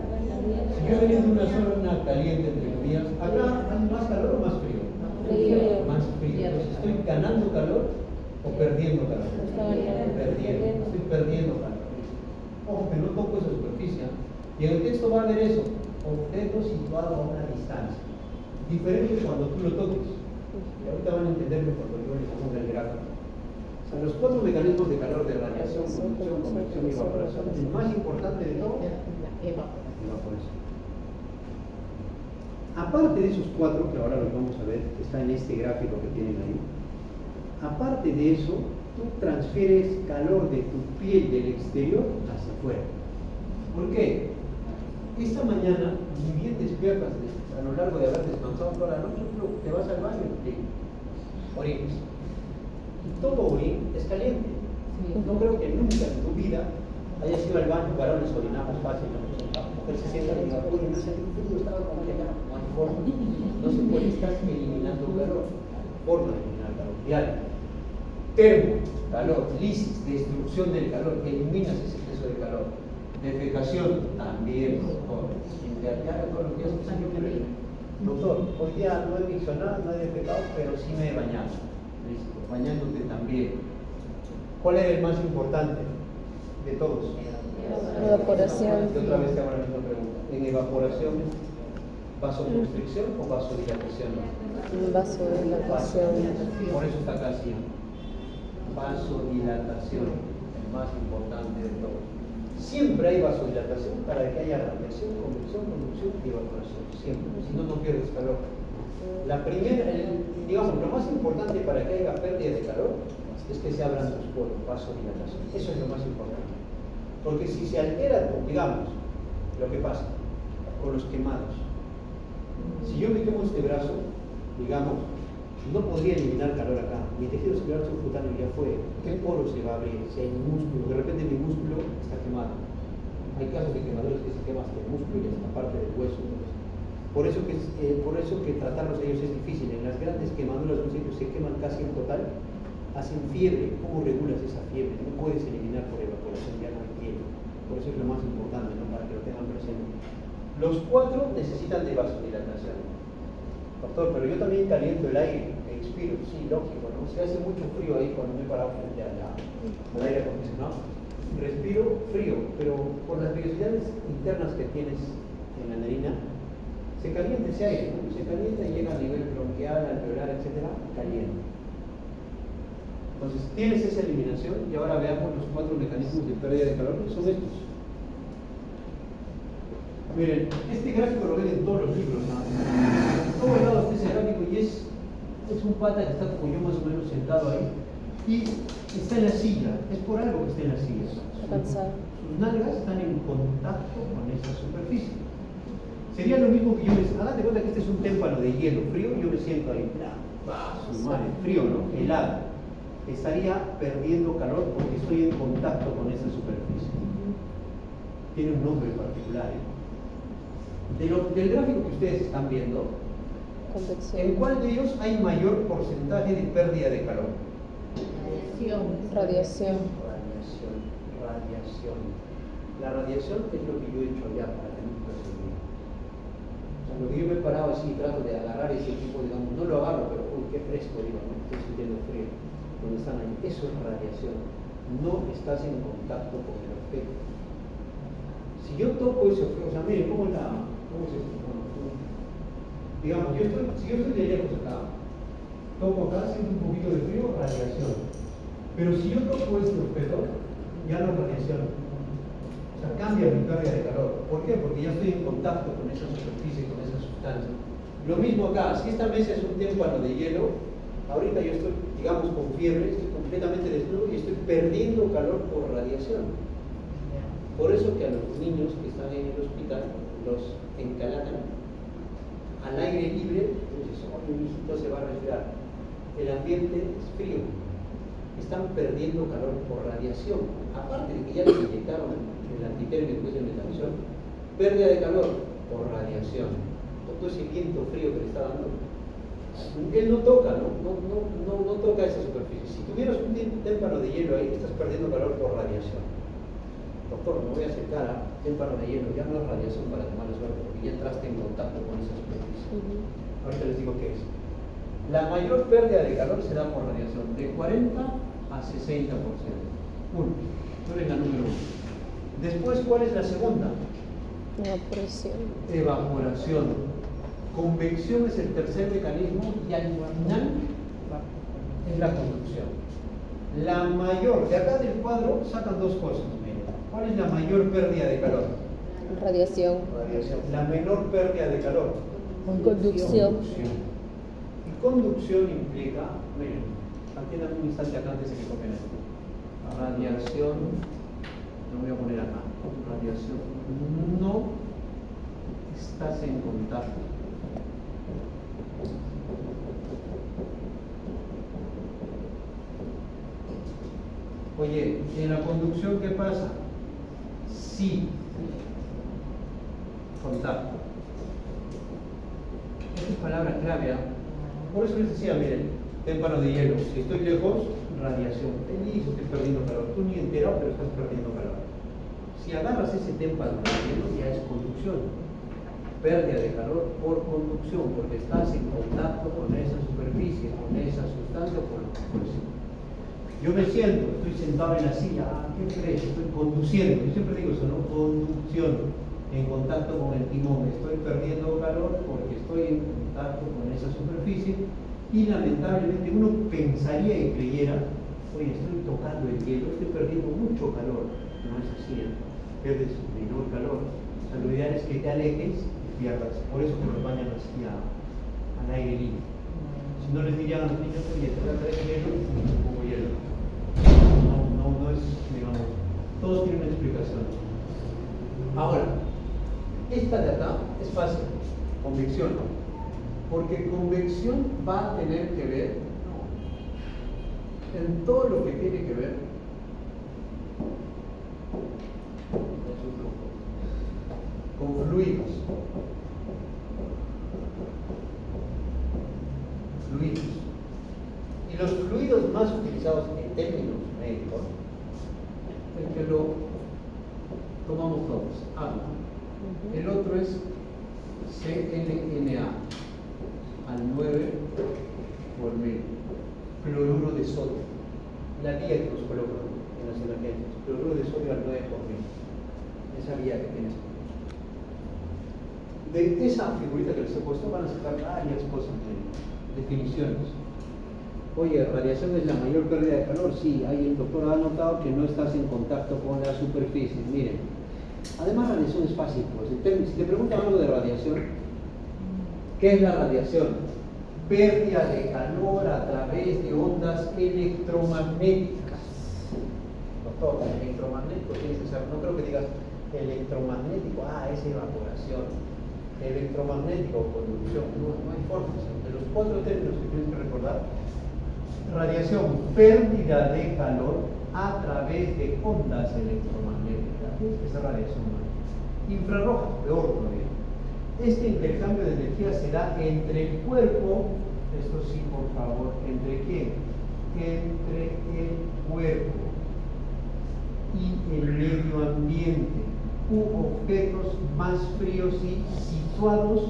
Si yo venía de una zona caliente, entre comillas, acá hay más calor o más frío. Frío. Más frío. Entonces, ¿estoy ganando calor o perdiendo calor? Perdiendo. Estoy perdiendo calor. Ojo, que no toco esa superficie. Y en el texto va a haber eso: objeto situado a una distancia. Diferente cuando tú lo toques. Y ahorita van a entenderme cuando yo les ponga el gráfico. O sea, los 4 mecanismos de calor de radiación, conducción, convección y evaporación. El más importante de todo, evaporación. Aparte de esos 4, que ahora los vamos a ver, que está en este gráfico que tienen ahí, aparte de eso, tú transfieres calor de tu piel del exterior hacia afuera. ¿Por qué? Esta mañana, ni bien despiertas a lo largo de haber descansado toda la noche, te vas al baño y orines. Y todo orín es caliente. No creo que nunca en tu vida hayas ido al baño, varones orinamos fácil, la mujer se sienta y diga, oye, no sé, frío, estaba con ella, no hay forma. No se puede, estás eliminando calor. Forma de eliminar calor. Diario. Termo, calor, lisis, destrucción del calor, eliminas ese exceso de calor. Defecación, también, doctor. Interdiario, todo lo que es siempre. Doctor, hoy día no he visionado, no he defecado, pero sí me he bañado. Listo, bañándote también. ¿Cuál es el más importante de todos? Evaporación. Y otra vez te hago la misma pregunta. En evaporación, ¿vasoconstricción o vasodilatación? Vasodilatación. Por eso está acá así. Vasodilatación, el más importante de todo. Siempre hay vasodilatación para que haya radiación, convección, conducción y evaporación. Siempre. Si no, no pierdes calor. La primera, digamos, lo más importante para que haya pérdida de calor es que se abran los poros, vasodilatación. Eso es lo más importante. Porque si se altera, digamos, lo que pasa con los quemados. Si yo me quemo este brazo, digamos, no podría eliminar calor acá. Mi tejido celular subcutáneo ya fue. ¿Qué poro se va a abrir? Si hay músculo, de repente mi músculo está quemado. Hay casos de quemaduras que se queman hasta el músculo y hasta parte del hueso. Por eso que tratarlos a ellos es difícil. En las grandes quemaduras, los se queman casi en total, hacen fiebre. ¿Cómo regulas esa fiebre? No puedes eliminar por evaporación, ya no hay fiebre. Por eso es lo más importante, ¿no? Para que lo tengan presente. Los 4 necesitan de vasodilatación. Doctor, pero yo también caliento el aire, expiro, sí, lógico, ¿no? Si hace mucho frío ahí cuando me he parado frente al aire acondicionado, respiro frío, pero por las velocidades internas que tienes en la narina, se calienta ese aire, ¿no? Se calienta y llega a nivel bronquial, alveolar, etc., caliente. Entonces, tienes esa eliminación y ahora veamos los 4 mecanismos de pérdida de calor, que son estos. Miren, este gráfico lo ven en todos los libros, ¿no? En todos lados está ese gráfico y es un pata que está como yo más o menos sentado ahí y está en la silla, es por algo que está en la silla. Sus nalgas están en contacto con esa superficie. Sería lo mismo que yo les... Hágate cuenta que este es un témpano de hielo frío y yo me siento ahí, su madre, frío, ¿no? Helado. Estaría perdiendo calor porque estoy en contacto con esa superficie. Tiene un nombre particular, ¿eh? Del gráfico que ustedes están viendo, ¿en cuál de ellos hay mayor porcentaje de pérdida de calor? Radiación. Radiación. La radiación es lo que yo he hecho ya para que no se olvide. O sea, lo que yo me he parado así y trato de agarrar ese equipo, digamos, no lo agarro, pero uy, qué fresco, digo, ¿no? Estoy sintiendo frío. Cuando están ahí, eso es radiación. No estás en contacto con el objeto. Si yo toco ese objeto, o sea, miren, ¿cómo es esto? Digamos, si yo estoy de lejos acá, toco acá, siento un poquito de frío, radiación. Pero si yo toco este objeto, ya no es radiación. O sea, cambia mi pérdida de calor. ¿Por qué? Porque ya estoy en contacto con esa superficie, con esa sustancia. Lo mismo acá, si esta mesa es un témpano de hielo, ahorita yo estoy, digamos, con fiebre, estoy completamente desnudo y estoy perdiendo calor por radiación. Por eso que a los niños que están en el hospital los encalatan al aire libre, entonces, mi hijito se va a resfriar. El ambiente es frío. Están perdiendo calor por radiación. Aparte de que ya les inyectaron el antitérmico, que es el metamizol, pérdida de calor por radiación. Por todo ese viento frío que le está dando. Él no toca, no toca esa superficie. Si tuvieras un témpano de hielo ahí, estás perdiendo calor por radiación. Doctor, me voy a acercar a témpano de hielo, ya no es radiación para tomar la suerte, porque ya entraste en contacto con esa superficie. Ahorita les digo qué es. La mayor pérdida de calor se da por radiación, de 40 a 60%. Uno, ¿cuál es la número 1? Después, ¿cuál es la segunda? Evaporación. Evaporación. Convección es el tercer mecanismo y al final es la conducción. La mayor, de acá del cuadro sacan dos cosas. ¿Cuál es la mayor pérdida de calor? Radiación. Radiación. La menor pérdida de calor. Conducción. Y conducción implica, miren, atiendan un instante acá antes de que toquen esto. Radiación, lo voy a poner acá. Radiación. No estás en contacto. Oye, en la conducción, ¿qué pasa? Sí, contacto. Esta es palabra clave, ¿eh? Por eso les decía, miren, témpano de hielo. Si estoy lejos, radiación. Feliz, estoy perdiendo calor. Tú ni enterado, pero estás perdiendo calor. Si agarras ese témpano de hielo, ya es conducción. Pérdida de calor por conducción, porque estás en contacto con esa superficie, con esa sustancia, por eso. Yo me siento, estoy sentado en la silla, ¿qué crees? Estoy conduciendo, yo siempre digo eso, ¿no? Conducción, en contacto con el timón, estoy perdiendo calor porque estoy en contacto con esa superficie y lamentablemente uno pensaría y creyera, oye, estoy tocando el hielo, estoy perdiendo mucho calor. No es así, pierdes menor calor. O sea, lo ideal es que te alejes y pierdas, por eso que nos bañan así al aire libre. Si no les dirían a los niños, oye, te voy a traer hielo y un poco hielo. No es, digamos, todos tienen una explicación. Ahora, esta de acá es fácil, convección, porque convección va a tener que ver en todo lo que tiene que ver con fluidos. Y los fluidos más utilizados en términos médicos, el que lo tomamos todos, agua. El otro es CNNA, al 9 por mil, cloruro de sodio. La guía que nos colocan en las emergencias, cloruro de sodio al 9 por mil. Esa guía que tienes. De esa figurita que les he puesto van a sacar varias cosas de definiciones. Oye, radiación es la mayor pérdida de calor. Sí, ahí el doctor ha notado que no estás en contacto con la superficie. Miren, además radiación es fácil. Pues. Si te preguntan algo de radiación, ¿qué es la radiación? Pérdida de calor a través de ondas electromagnéticas. Doctor, electromagnético tienes que saber. No creo que digas electromagnético, es evaporación. Electromagnético o conducción, no hay forma. De los 4 términos que tienes que recordar: radiación, pérdida de calor a través de ondas electromagnéticas. Esa es radiación. Infrarroja, peor todavía. Este intercambio de energía se da entre el cuerpo, esto sí, por favor, ¿entre quién? Entre el cuerpo y el medio ambiente, u objetos más fríos y situados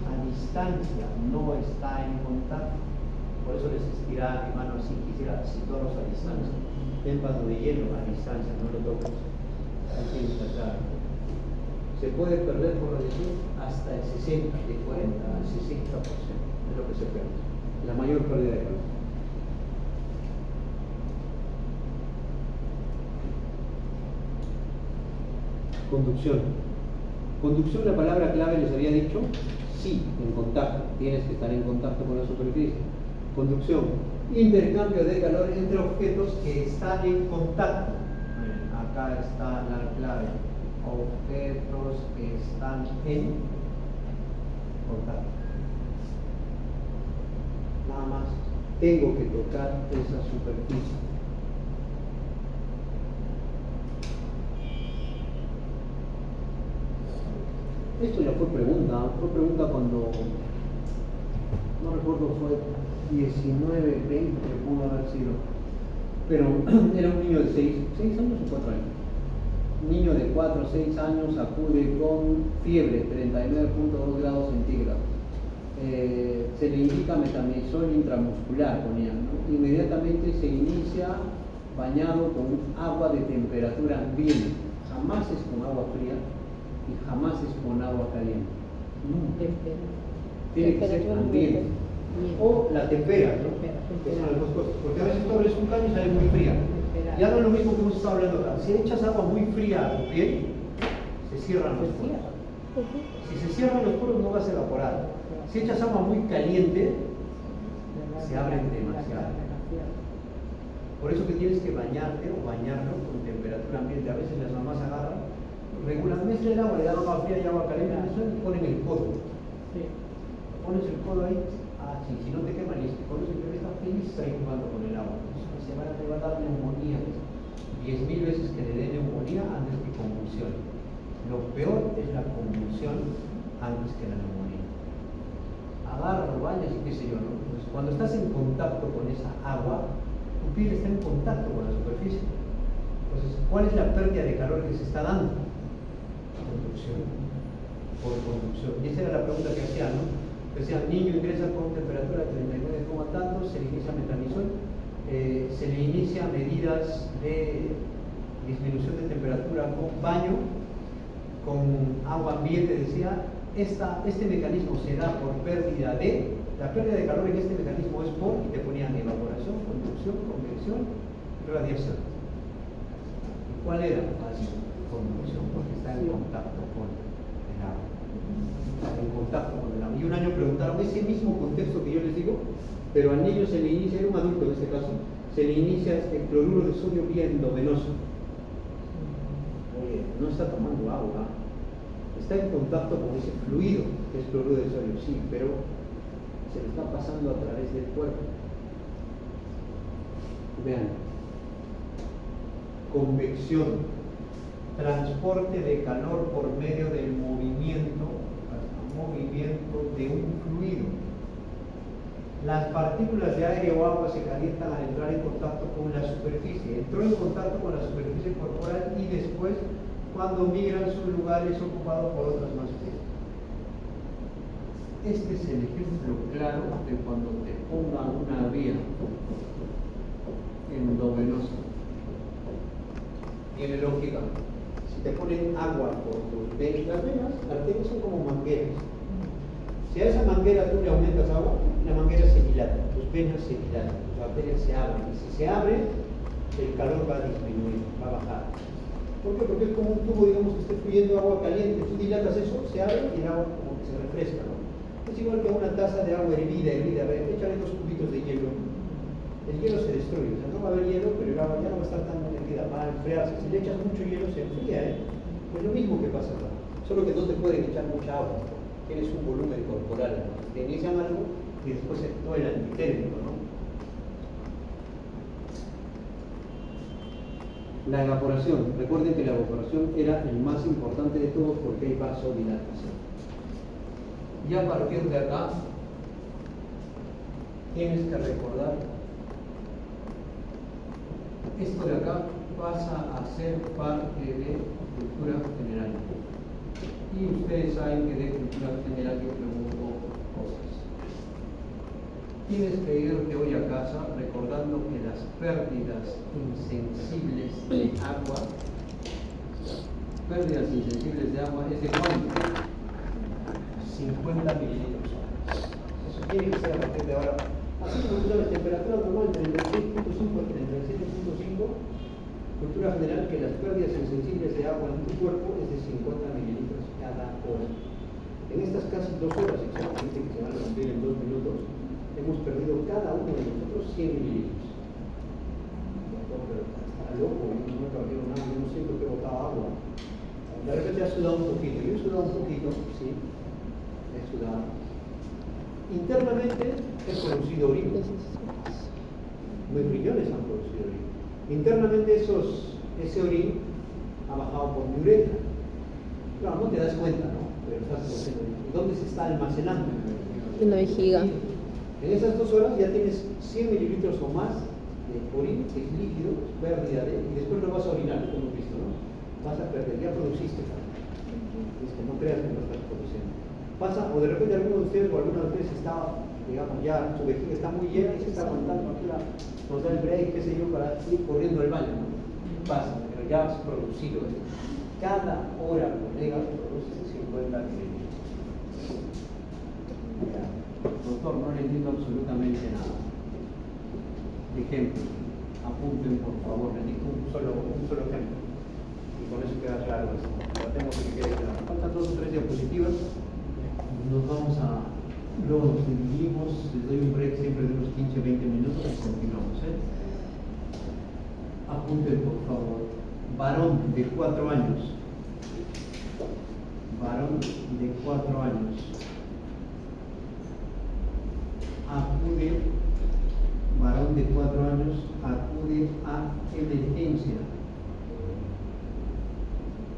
a distancia, no está en contacto. Por eso les estiraba mi mano así, quisiera situarlos a distancia. Témpano de hielo a distancia, no lo toques. Así está. Se puede perder por radiación hasta el 60, de 40 al 60% de lo que se pierde. La mayor pérdida de calor. Conducción. Conducción, la palabra clave les había dicho, sí, en contacto. Tienes que estar en contacto con la superficie. Conducción, intercambio de calor entre objetos que están en contacto. Acá está la clave. Objetos que están en contacto. Nada más, tengo que tocar esa superficie. Esto ya fue pregunta cuando, no recuerdo, fue 19, 20, pudo haber sido, pero era un niño de 6 años o 4 años. Niño de 4 o 6 años acude con fiebre, 39.2 grados centígrados. Se le indica metamizol intramuscular, ponían, ¿no? Inmediatamente se inicia bañado con agua de temperatura ambiente. Jamás es con agua fría y jamás es con agua caliente. Tiene que ser ambiente. O la tempera, ¿no? Que son las dos cosas. Porque a veces tú abres un caño y sale muy fría. Ya no es lo mismo que hemos estado hablando acá. Si echas agua muy fría a tu piel, se cierran los poros. Si se cierran los poros no vas a evaporar. Si echas agua muy caliente, se abren demasiado. Por eso que tienes que bañarte o bañarlo con temperatura ambiente. A veces las mamás agarran, regulan, mezclan el agua, le dan agua fría y agua caliente, y ponen el codo. Pones el codo ahí, si no te quema, listo. Pones el bebé, está feliz ahí jugando con el agua. Se va a dar neumonía. 10.000 veces que le dé neumonía antes que convulsione. Lo peor es la convulsión antes que la neumonía. Agarra, lo bañas y qué sé yo, ¿no? Entonces, cuando estás en contacto con esa agua, tu piel está en contacto con la superficie. Entonces, ¿cuál es la pérdida de calor que se está dando? Conducción. Por conducción. Y esa era la pregunta que hacían, ¿no? Decían, niño ingresa con temperatura de 39, tanto, se le inicia metamizol, se le inicia medidas de disminución de temperatura con baño, con agua ambiente, decía. Este mecanismo se da por pérdida de, la pérdida de calor en este mecanismo es por, y te ponían evaporación, conducción, convección, radiación. ¿Cuál era? Conducción, porque está en contacto con el agua. Está en contacto con el agua. Y un año preguntaron ese mismo contexto que yo les digo, pero al niño se le inicia, era un adulto en este caso, se le inicia el cloruro de sodio vía endovenosa. Oye, no está tomando agua. Está en contacto con ese fluido que es cloruro de sodio, sí, pero se le está pasando a través del cuerpo. Vean, convección, transporte de calor por medio del movimiento de un fluido. Las partículas de aire o agua se calientan al entrar en contacto con la superficie. Entró en contacto con la superficie corporal y después, cuando migran, su lugar es ocupado por otras más frías. Este es el ejemplo claro de cuando te pongan una vía endovenosa. Tiene lógica. Si te ponen agua por tus venas, las venas son como mangueras. Si a esa manguera tú le aumentas agua, la manguera se dilata, tus venas se dilatan, tus arterias se abren. Y si se abre, el calor va a disminuir, va a bajar. ¿Por qué? Porque es como un tubo, digamos, que esté fluyendo agua caliente. Tú dilatas eso, se abre y el agua como que se refresca, ¿no? Es igual que una taza de agua hervida. A ver, échale 2 cubitos de hielo. El hielo se destruye, o sea, no va a haber hielo, pero el agua ya no va a estar tan hervida, va a enfriarse. Si le echas mucho hielo, se enfría, ¿eh? Es lo mismo que pasa acá. Solo que no te pueden echar mucha agua. Tienes un volumen corporal. Entonces, te inician algo y después se actúa el antitérmico, ¿no? La evaporación. Recuerden que la evaporación era el más importante de todos porque hay vasodilatación. Y a partir de acá, tienes que recordar esto de acá pasa a ser parte de cultura general. Y ustedes saben que de cultura general yo pregunto cosas. Tienes que irte hoy a casa recordando que las pérdidas insensibles de agua, es de cuánto? 50 mililitros. Eso tiene que ser a partir de ahora. Así como tú sabes, temperatura normal 36.5 a 37.5, cultura general que las pérdidas insensibles de agua en tu cuerpo es de 50 mililitros cada hora. En estas casi 2 horas exactamente que se van a cumplir en 2 minutos, hemos perdido cada uno de nosotros 100 mililitros. Pero está loco, yo no he perdido nada, yo no siento que he botado agua. De repente has sudado un poquito, yo he sudado un poquito, sí, he sudado. Internamente he producido orina. Mis riñones han producido orina. Internamente ese orín ha bajado por mi uretra. Claro, no te das cuenta, ¿no? Pero estás produciendo orina. ¿Y dónde se está almacenando? En la vejiga. En esas 2 horas ya tienes 100 mililitros o más de orina, que es líquido, es pérdida de, y después lo vas a orinar, como hemos visto, ¿no? Vas a perder, ya produciste. Es que no creas que no estás produciendo. Pasa, o de repente alguno de ustedes o alguna de ustedes está, digamos, ya su vejiga está muy llena y se está aguantando aquí nos da el break, qué sé yo, para ir corriendo al baño, ¿no? Pasa, pero ya has producido esto. Cada hora, colega, produces 50 mililitros. Doctor, no le entiendo absolutamente nada. Ejemplo, apunten por favor, les digo un solo ejemplo. Y con eso queda claro esto. Tratemos de que quede claro. Faltan 2 o 3 diapositivas. Nos vamos a. Luego nos dividimos, les doy un break siempre de unos 15-20 minutos y continuamos. Apunten por favor. Varón de 4 años. Varón de 4 años. Varón de 4 años acude a emergencia.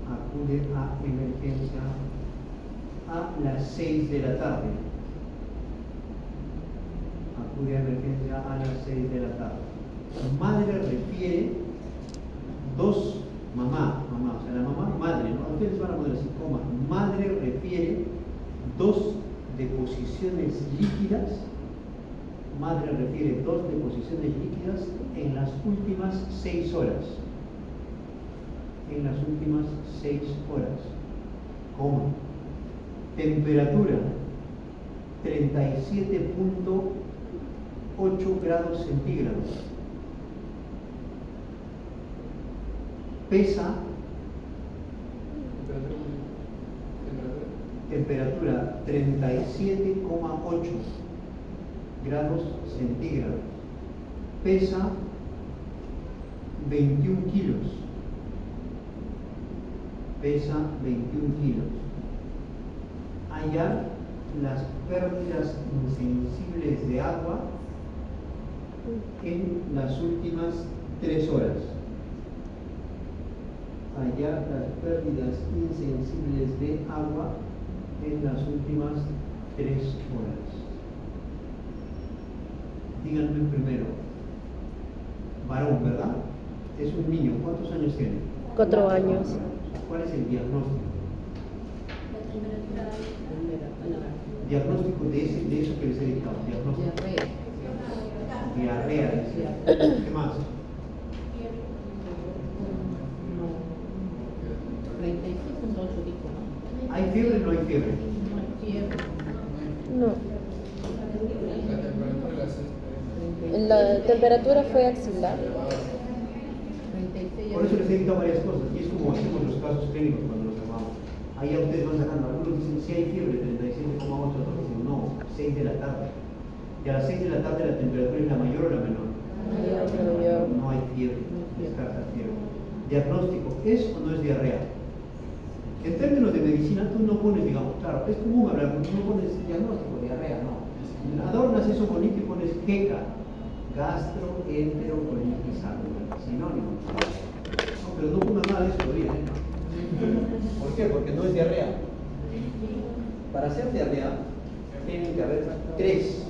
Acude a emergencia a las 6 de la tarde. Acude a emergencia a las 6 de la tarde. Madre refiere 2, mamá, o sea, la mamá, madre, ¿no? Ustedes van a poner así, coma. Madre refiere 2 deposiciones líquidas. Madre refiere 2 deposiciones líquidas en las últimas 6 horas. En las últimas 6 horas. Coma. Temperatura 37.8 grados centígrados. Pesa. Temperatura 37,8 grados centígrados. Pesa 21 kilos. Pesa 21 kilos. Allá las pérdidas insensibles de agua en las últimas 3 horas. Allá las pérdidas insensibles de agua en las últimas 3 horas. Díganme primero, varón, ¿verdad? Es un niño, ¿cuántos años tiene? 4 años. ¿Cuál es el diagnóstico? La temperatura. Diagnóstico de eso que les he dictado. Diagnóstico. Diarrea. ¿Qué más? 36.8 dijo, ¿no? ¿Hay fiebre o no hay fiebre? No hay fiebre. No. La temperatura fue axilar. Por eso les he dicho varias cosas, y es como hacemos los casos clínicos cuando los armamos. Ahí a ustedes van sacando, algunos dicen si hay fiebre 37,8, otros dicen no, 6 de la tarde. Y a las 6 de la tarde la temperatura es la mayor o la menor. No hay fiebre, descarta fiebre. Diagnóstico, ¿es o no es diarrea? En términos de medicina, tú no pones, digamos, claro, es común hablar, porque no pones diagnóstico, diarrea, no. Adornas eso bonito y pones GECA, gastroenterocolitis aguda, sinónimo. No, pero no pongas nada de eso todavía, ¿eh? ¿Por qué? Porque no es diarrea. Para ser diarrea, tienen que haber 3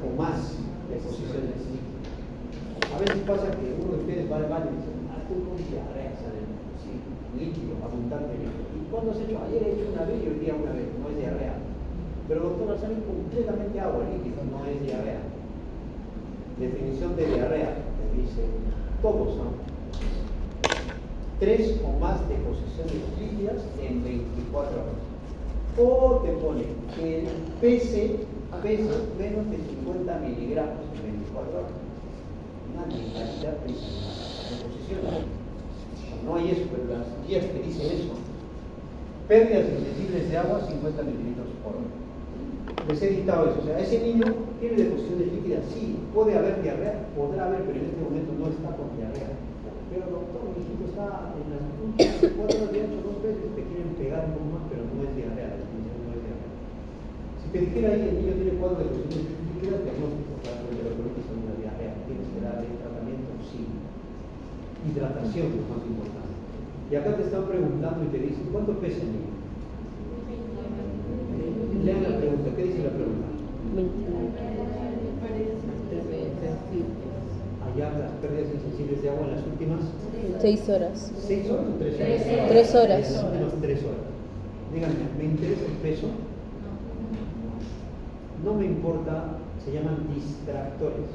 o más exposiciones. A veces pasa que uno de ustedes va al baño y dice, estoy con diarrea, sale sí, líquido, abundante líquido. ¿Y cuándo has hecho? Ayer he hecho una vez y hoy día una vez, no es diarrea. Pero doctora, sale completamente agua líquida, no es diarrea. Definición de diarrea, te dice, todos son 3 o más deposiciones líquidas en 24 horas. O te pone que pese menos de 50 miligramos en 24 horas. Una cantidad de deposiciones. No hay eso, pero las guías te dicen eso. Pérdidas insensibles de agua, 50 mililitros por hora. Les he dictado eso. O sea, ese niño tiene deposiciones líquidas, sí. Puede haber diarrea, podrá haber, pero en este momento no está con diarrea. Pero doctor, mi hijito está en las últimas 4 horas de hecho 2 veces, te quieren pegar un poco más, pero no es diarrea, la definición no es diarrea. Si te dijera ahí el niño tiene 4 deposiciones líquidas, diagnóstico para el gastroenterocolitis es una diarrea. ¿Tienes que darle tratamiento? Sí. Hidratación es lo más importante. Y acá te están preguntando y te dicen, ¿cuánto pesa el niño? Lean la pregunta, ¿qué dice la pregunta? Allá las pérdidas insensibles de agua en las últimas 6 horas. 6 horas o 3 horas? 3 horas. En las últimas 3 horas. Díganme, ¿me interesa el peso? No me importa, se llaman distractores.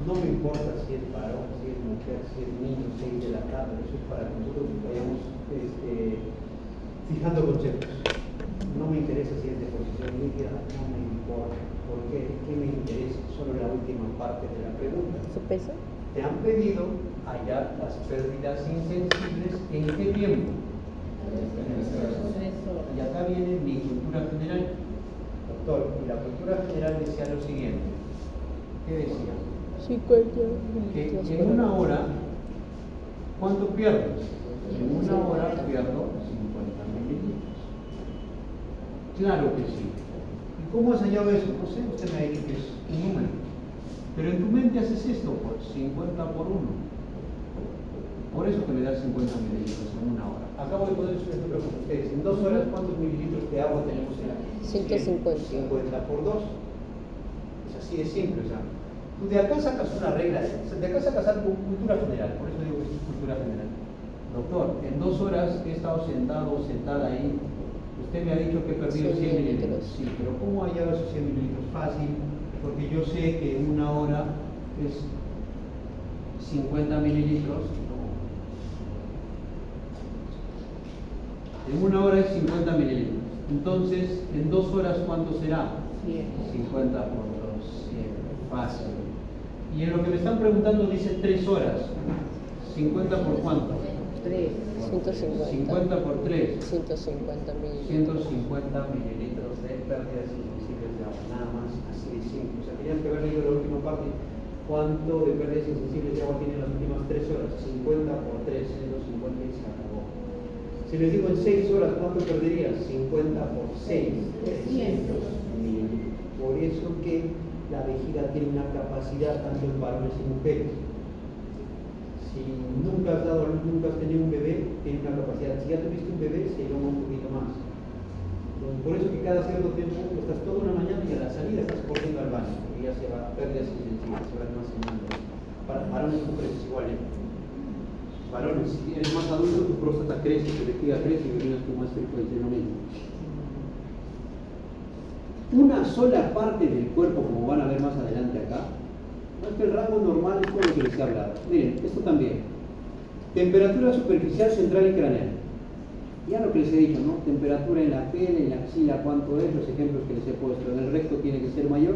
No me importa si es varón, si es mujer, si es niño, 6 de la tarde. Eso es para que nosotros vayamos fijando conceptos. No me interesa si es deposición líquida, no me importa. ¿Por qué? ¿Qué me interesa? Solo la última parte de la pregunta. ¿Su peso? Te han pedido hallar las pérdidas insensibles ¿en qué tiempo? Y acá viene mi cultura general. Doctor, y la cultura general decía lo siguiente. ¿Qué decía? Que en una hora, ¿cuánto pierdes? En una hora pierdo 50 mililitros. Claro que sí. ¿Y cómo has hallado eso? No sé, usted me ha dicho que es un número. Pero en tu mente haces esto por 50 por 1. Por eso que le das 50 mililitros en una hora. Acabo de poner un ejemplo con ustedes. En 2 horas, ¿cuántos mililitros de agua tenemos en la 150. 50 por 2. Es así de simple. O sea, tú de acá sacas una regla. De acá sacas algo, cultura general. Por eso digo que es cultura general. Doctor, en 2 horas he estado sentado o sentada ahí. Usted me ha dicho que he perdido 100 mililitros. Sí, pero ¿cómo ha llegado esos 100 mililitros? Fácil, porque yo sé que en una hora es 50 mililitros. En una hora es 50 mililitros. Entonces, en 2 horas, ¿cuánto será? 50 por 2, 100. Fácil. Y en lo que me están preguntando dice 3 horas. ¿50 por cuánto? 150. 50 por 3. 150 mililitros. 150 mililitros de pérdidas insensibles de agua. Nada más, así de simple. O sea, tenían que haber leído la última parte. ¿Cuánto de pérdidas insensibles de agua tienen las últimas 3 horas? 50 por 3, 150 y se acabó. Si les digo en 6 horas, ¿cuánto perderías? 50 por 6, 300 mililitros. Por eso que la vejiga tiene una capacidad tanto en varones y mujeres. Si nunca has dado, nunca has tenido un bebé, tiene una capacidad. Si ya tuviste un bebé, se elonga un poquito más. Entonces, por eso que cada cierto tiempo estás toda una mañana y a la salida estás corriendo al baño, porque ya se va, pérdidas insensibles, se van almacenando. Para varones y mujeres es igual, ¿eh? Varones, si eres más adulto, tu próstata crece, tu vejiga crece y orinas con más frecuencia, lo mismo. Una sola parte del cuerpo, como van a ver más adelante acá, no es que el rango normal es todo lo que les he hablado. Miren, esto también. Temperatura superficial, central y craneal. Ya lo que les he dicho, ¿no? Temperatura en la piel, en la axila, cuánto es, los ejemplos que les he puesto. En el recto tiene que ser mayor.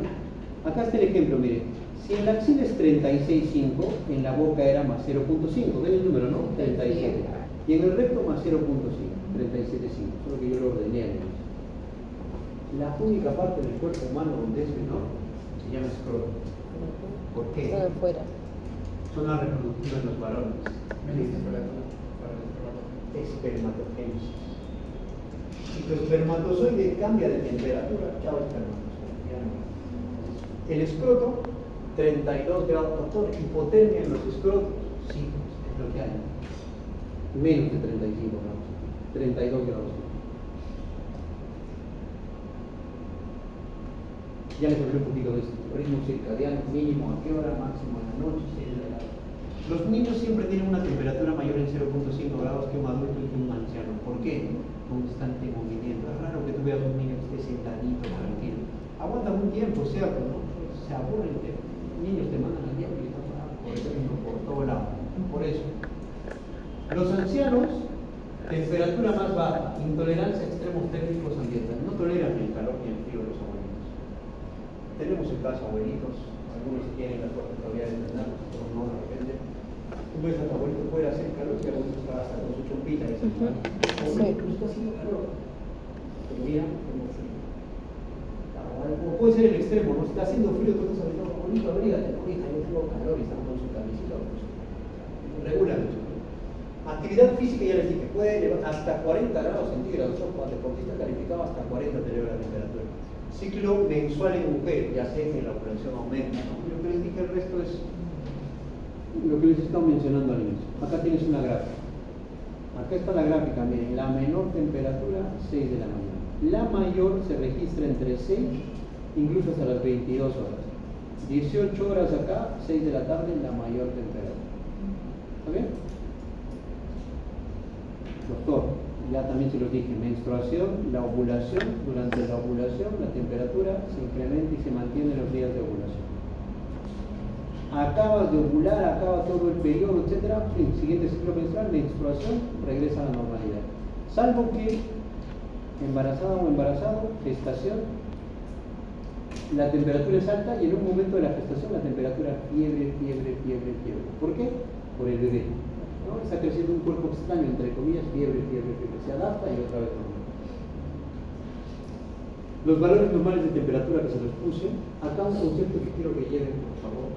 Acá está el ejemplo, miren. Si en la axila es 36,5, en la boca era más 0,5. ¿Ven el número, no? 37. Y en el recto más 0,5, 37,5. Solo que yo lo ordené al inicio. La única parte del cuerpo humano donde es menor se llama escroto. ¿Por qué? Está de fuera. Zona reproductiva en los varones. Menos temperatura para el espermatozoide. Espermatogénesis. Si tu espermatozoide cambia de temperatura, chao espermatozoide. Ya no. El escroto, 32 grados, doctor, hipotermia en los escrotos, sí, es lo que hay. Menos de 35 grados, 32 grados. Ya les hablé un poquito de esto. Ritmo circadiano mínimo, a qué hora, máximo en la noche, 6 de la tarde. Los niños siempre tienen una temperatura mayor en 0,5 grados que un adulto y que un anciano. ¿Por qué? Constante movimiento. Es raro que tú veas un niño que esté sentadito, tranquilo. Aguanta un tiempo, ¿cierto? ¿No? Se aburren, niños te mandan al diablo y están por ejemplo por todo lado. Por eso. Los ancianos, temperatura más baja, intolerancia a extremos térmicos ambientales. No toleran el calor ni el frío los abuelitos. Tenemos el caso abuelitos, algunos tienen la suerte todavía de entrenarlos, otros no, de repente. Tú ves a tu abuelito puede hacer calor y a abuelito está hasta con su chompita y dice, abuelito, está haciendo calor. Pero mira, tengo frío. O puede ser el extremo, ¿no? Si está haciendo frío, tú estás hablando, abuelito, abrígate, no, hija, yo tengo calor y están con su camiseta. Regulan eso. Actividad física, ya les dije, puede elevar hasta 40 grados centígrados. Yo, cuando deportista calificaba, hasta 40 te eleva la temperatura. Ciclo mensual en mujer, ya sé que la ovulación aumenta, ¿no? Lo que les dije, el resto es lo que les estaba mencionando al inicio. Acá tienes una gráfica. Acá está la gráfica, miren, la menor temperatura, 6 de la mañana. La mayor se registra entre 6, incluso hasta las 22 horas. 18 horas acá, 6 de la tarde, la mayor temperatura. ¿Está bien? Doctor, ya también se los dije, menstruación, la ovulación, durante la ovulación la temperatura se incrementa y se mantiene los días de ovulación. Acabas de ovular, acaba todo el periodo, etc. El siguiente ciclo menstrual, menstruación, regresa a la normalidad. Salvo que embarazada o embarazado, gestación, la temperatura es alta y en un momento de la gestación la temperatura fiebre. ¿Por qué? Por el bebé. ¿No? Está creciendo un cuerpo extraño, entre comillas, fiebre. Se adapta y otra vez normal. Los valores normales de temperatura que se los puse, acá un concepto que quiero que lleven, por favor.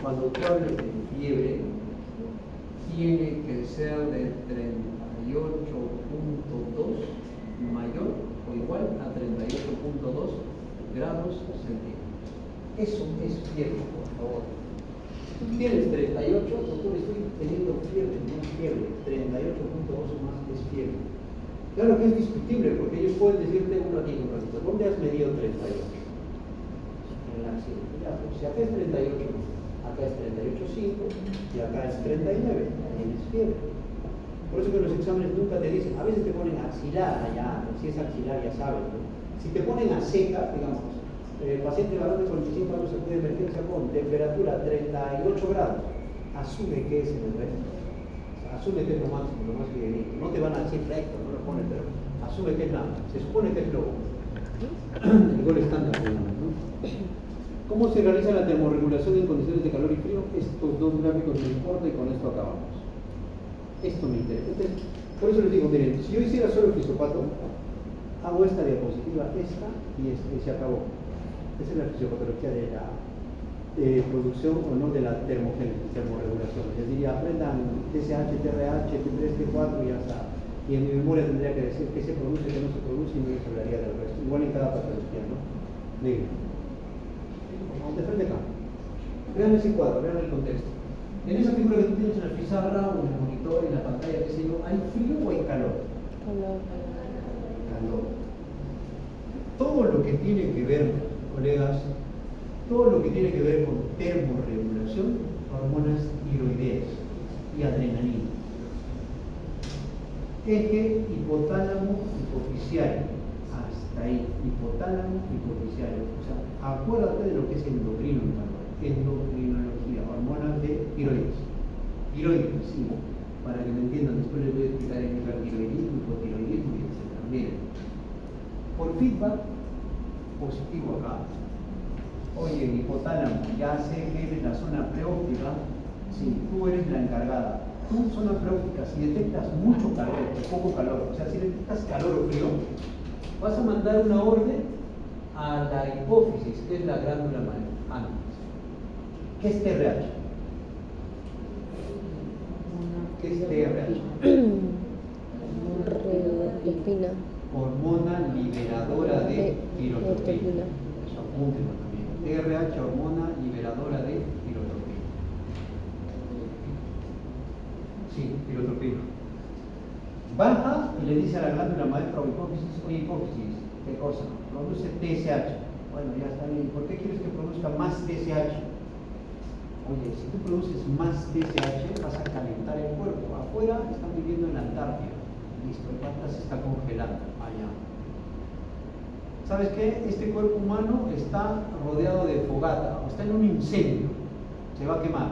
Cuando tú hables de fiebre, tiene que ser de 38.2 mayor o igual a 38.2 grados centígrados. Eso es fiebre, por favor. Si tú tienes 38, doctor, estoy teniendo fiebre, no es fiebre. 38.2 más es fiebre. Claro que es discutible, porque ellos pueden decirte uno aquí, un ratito, ¿dónde has medido 38? En la axila. Ya, pues, si acá es 38, acá es 38.5 y acá es 39, tienes fiebre. Por eso que los exámenes nunca te dicen, a veces te ponen axilar allá, si es axilar ya sabes, ¿no? Si te ponen a seca, digamos, el paciente varón de 45 años se puede emergencia con temperatura 38 grados, asume que es en el resto. Asume que es lo más fidedigno. No te van a decir recto, no lo ponen, pero asume que es nada. Se supone que es lo el gol estándar, ¿no? ¿Cómo se realiza la termorregulación en condiciones de calor y frío? Estos dos gráficos me importan y con esto acabamos. Esto me interesa. Entonces, por eso les digo, miren, si yo hiciera solo el fisiopato, hago esta diapositiva, esta y esta, y se acabó. Esa es la fisiopatología de la producción o no de la termorregulación. Les diría, aprendan TSH, TRH, T3, T4 y ya está. Y en mi memoria tendría que decir qué se produce, qué no se produce y no les hablaría del resto. Igual en cada patología, ¿no? Miren. De frente acá. Vean ese cuadro, vean el contexto. En esa figura que tú tienes en la pizarra o en el monitor, en la pantalla, qué sé yo, ¿hay frío o hay calor? Calor. Todo lo que tiene que ver, colegas, todo lo que tiene que ver con termorregulación, hormonas tiroideas y adrenalina. Eje hipotálamo hipofisiario. Hasta ahí, hipotálamo hipofisiario. O sea, acuérdate de lo que es endocrino en calor. Endocrinología, hormonas de tiroides. Tiroides, sí. Neurofeedback positivo acá. Oye, hipotálamo, ya sé que eres la zona preóptica. Sí, tú eres la encargada. Tu zona preóptica, si detectas mucho calor o poco calor, o sea, si detectas calor o frío, vas a mandar una orden a la hipófisis, que es la glándula malar. ¿Qué es TRH? ¿Qué es TRH? Dopina. Hormona liberadora de tirotropina. Eso apúntenlo también. TRH, hormona liberadora de tirotropina. Sí, tirotropina. Baja y le dice a la glándula maestra o hipófisis, oye hipófisis, ¿qué cosa? Produce TSH. Bueno, ya está bien. ¿Por qué quieres que produzca más TSH? Oye, si tú produces más TSH, vas a calentar el cuerpo. Afuera están viviendo en la Antártida. Listo, el pata se está congelando allá. ¿Sabes qué? Este cuerpo humano está rodeado de fogata, o está en un incendio. Se va a quemar.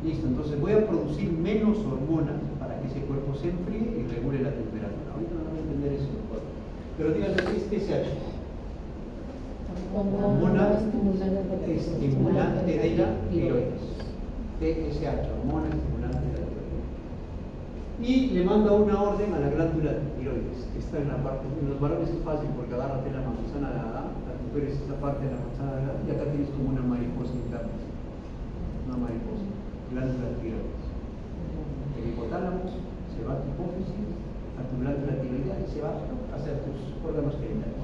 Listo, entonces voy a producir menos hormonas para que ese cuerpo se enfríe y regule la temperatura. Ahorita no van a entender eso. Pero díganme, ¿qué es TSH? Hormona estimulante de la tiroides. TSH, hormona estimulante de la tiroides. Y le manda una orden a la glándula tiroides, que está en la parte. En los varones es fácil porque agárrate la manzana de Adán, las mujeres esta parte de la manzana de Adán, y acá tienes como una mariposa interna. Una mariposa, glándula tiroides. El hipotálamo se va a tu hipófisis, a tu glándula tiroidea y se va a hacer tus órganos genitales.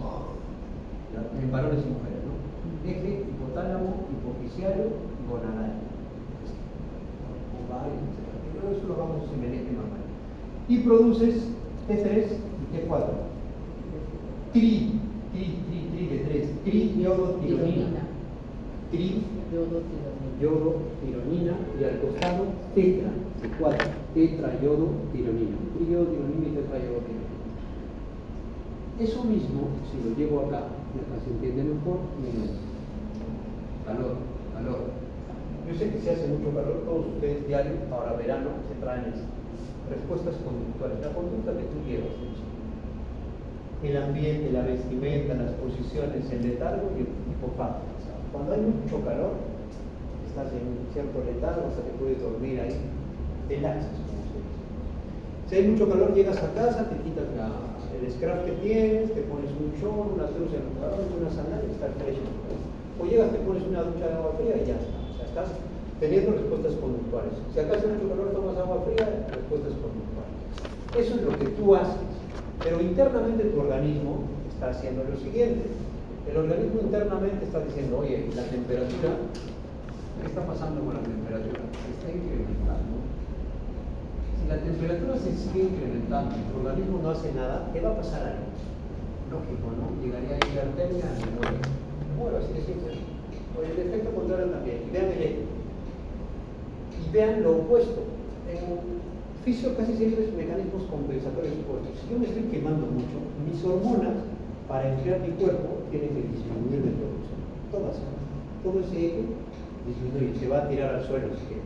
En varones y mujeres, ¿no? Eje, hipotálamo, hipofisiario, gonadal. Pero eso lo vamos en el eje normal. Y produces T3 y T4. Tri de 3. Triodotironina. Yodotironina. Y al costado, tetra, de 4. Tetrayodotironina. Triodotironina y tetrayodotironina. Eso mismo, si lo llevo acá, se entiende mejor, miren. Calor. Yo sé que se hace mucho calor, todos ustedes diario, ahora verano, se traen respuestas conductuales, la conducta que tú llevas, el ambiente, la vestimenta, las posiciones, el letargo y el hipofago. O sea, cuando hay mucho calor, estás en un cierto letargo, hasta que puedes dormir ahí, te laxas, como se dice. Si hay mucho calor, llegas a casa, te quitas el scrap que tienes, te pones un short, una truza en los talones, una sandalia y estás fresh. O llegas, te pones una ducha de agua fría y ya está. O sea, estás teniendo respuestas conductuales. Si acá hace mucho calor, tomas agua fría, respuestas conductuales. Eso es lo que tú haces. Pero internamente tu organismo está haciendo lo siguiente. El organismo internamente está diciendo, oye, la temperatura, ¿qué está pasando con la temperatura? Se está incrementando. Si la temperatura se sigue incrementando y tu organismo no hace nada, ¿qué va a pasar ahí? Lógico, ¿no? Llegaría a hipertermia, me muero, así de simple. O el efecto contrario también. Y vean el eje. Y vean lo opuesto. En fisio casi siempre es mecanismos compensatorios opuestos. Si yo me estoy quemando mucho, mis hormonas para enfriar mi cuerpo tienen que disminuir de producción. Todas. Todo ese eje disminuye, se va a tirar al suelo si quiere.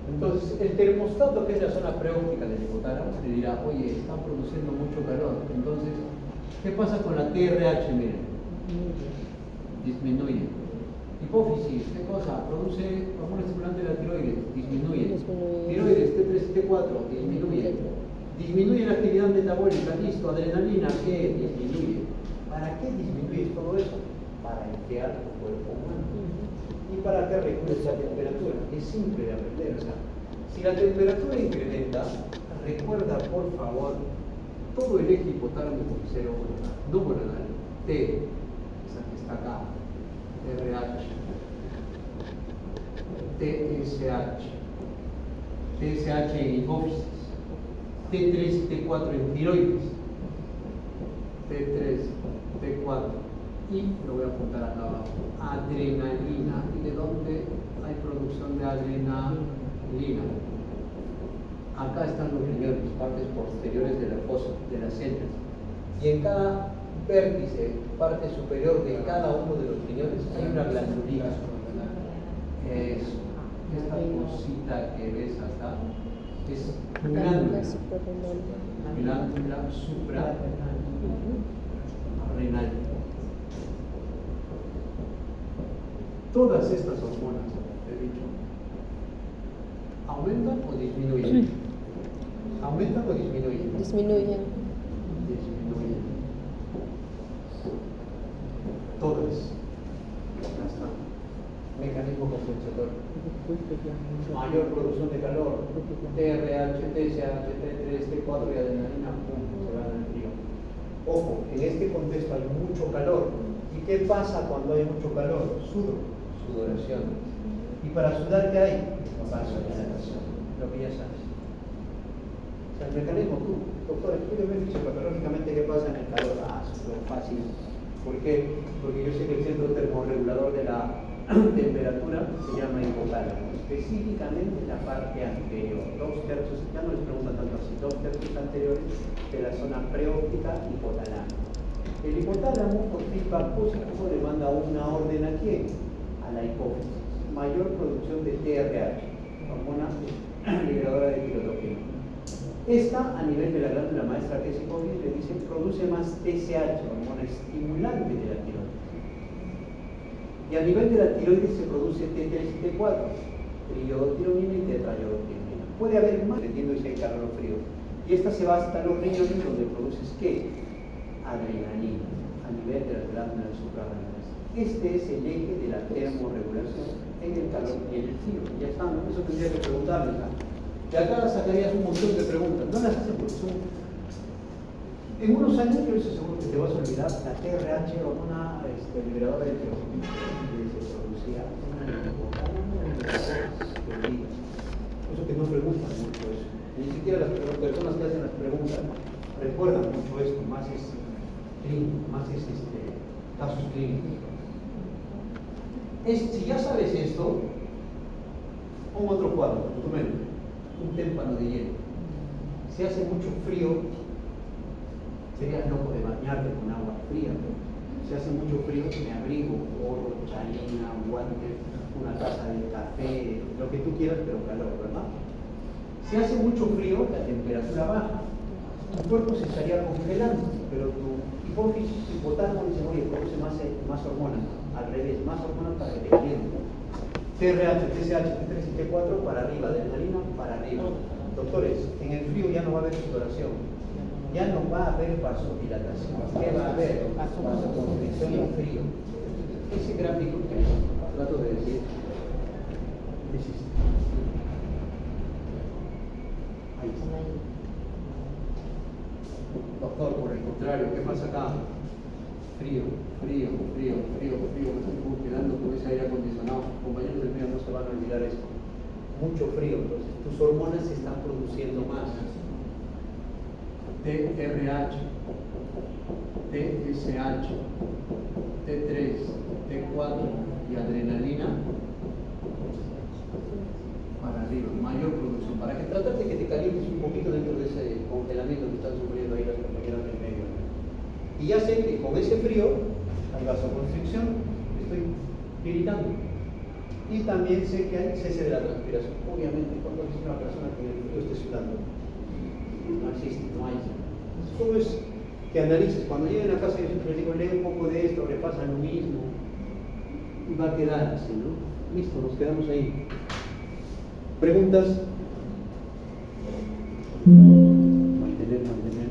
Entonces, el termostato, que es la zona preóptica del hipotálamo, le dirá, oye, está produciendo mucho calor. Entonces, ¿qué pasa con la TRH? Miren, disminuye. Hipófisis, ¿qué cosa? Produce hormona estimulante de la tiroides, disminuye. Tiroides, T3 y T4, disminuye. Disminuye la actividad metabólica, listo. Adrenalina, ¿qué? Disminuye. ¿Para qué disminuye todo eso? Para enfriar tu cuerpo humano. Y para que regule la temperatura. Es simple de aprender. O sea, si la temperatura incrementa, recuerda por favor todo el eje hipotálamo hipofisiario gonadal, no gonadal, T, esa que está acá, RH, TSH, TSH en hipófisis, T3 y T4 en tiroides, T3, T4, y lo voy a apuntar acá abajo, adrenalina. ¿Y de dónde hay producción de adrenalina? Acá están los riñones, partes posteriores de la fosa, de las células. Y en cada vértice, parte superior de cada uno de los riñones, hay una glandulita. Eso. Esta cosita que ves acá es glándula suprarrenal. adrenal. Todas estas hormonas, he dicho, ¿aumentan o disminuyen? ¿Aumentan o disminuyen? Disminuyen. Disminuyen. Todas. Ya está. Mecanismo compensatorio. Mayor producción de calor. TRH, TSH, T3, T4 y adrenalina, pum, se van al frío. Ojo, en este contexto hay mucho calor. ¿Y qué pasa cuando hay mucho calor? Sudoración. ¿Y para sudar qué hay? Vasodilatación. Lo que ya sabes. O sea, el mecanismo, tú, doctor, explíqueme fisiopatológicamente qué pasa en el calor. Súper fácil. ¿Por qué? Porque yo sé que el centro termorregulador de la temperatura se llama hipotálamo, específicamente la parte anterior, 2/3, ya no les preguntan tanto así, 2/3 anteriores de la zona preóptica hipotalámica. El hipotálamo por feedback positivo le manda una orden a quién? A la hipófisis, mayor producción de TRH, hormona liberadora de tirotoxina. Esta, a nivel de la glándula maestra que es hipófisis, le dice produce más TSH, hormona estimulante de la tiroides. Y a nivel de la tiroides se produce T3 y T4, triodotironina y tetraiodotronina. Puede haber más, dependiendo si hay calor o frío. Y esta se va hasta los riñones donde produces ¿qué? Adrenalina, a nivel de las glándulas suprarrenales. Este es el eje de la termorregulación en el calor y en el frío. Ya está, ¿no? Eso tendría que preguntarles. De acá sacarías un montón de preguntas. No las haces porque son... En unos años yo estoy seguro que te vas a olvidar la TRH, hormona liberadora de tiroxina, que se producía eso que no preguntan mucho eso. Ni siquiera las personas que hacen las preguntas recuerdan mucho esto, más es clínico, más es casos clínicos. Si ya sabes esto, pon otro cuadro, tu mente, un témpano de hielo. Si hace mucho frío, serías loco de bañarte con agua fría, pero si hace mucho frío, me abrigo, gorro, chalina, guantes, una taza de café, lo que tú quieras, pero calor, ¿verdad? Si hace mucho frío, la temperatura baja, tu cuerpo se estaría congelando, pero tu hipófisis, hipotálamo, dice, oye, produce más hormonas, al revés, más hormonas para que te caliente. TRH, TSH, T3 y T4 para arriba, adrenalina para arriba. Doctores, en el frío ya no va a haber sudoración. Ya no va a haber vasodilatación. ¿Qué va a haber? Vasoconstricción y frío. Ese gráfico que trato de decir existe. Ahí está. Doctor, por el contrario, ¿qué pasa acá? Frío, frío, frío, frío, frío. Me estoy quedando con ese aire acondicionado. Compañeros del mío no se van a olvidar esto. Mucho frío, entonces tus hormonas se están produciendo más. TRH, TSH, T3, T4 y adrenalina para arriba, mayor producción, para que tratar de que te calientes un poquito dentro de ese congelamiento que están sufriendo ahí las compañeras del medio. Y ya sé que con ese frío hay vasoconstricción, estoy tiritando. Y también sé que hay cese de la transpiración. Obviamente, cuando es una persona que en el frío esté sudando, no existe, no hay. Todo es que analices. Cuando lleguen a casa, yo siempre les digo, lee un poco de esto, repasa lo mismo. Y va a quedar así, ¿no? Listo, nos quedamos ahí. ¿Preguntas? Mantener y mantener.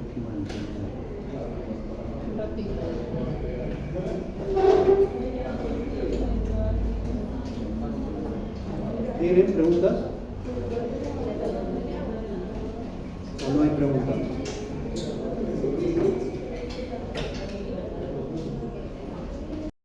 ¿Tienen preguntas? ¿O no hay preguntas?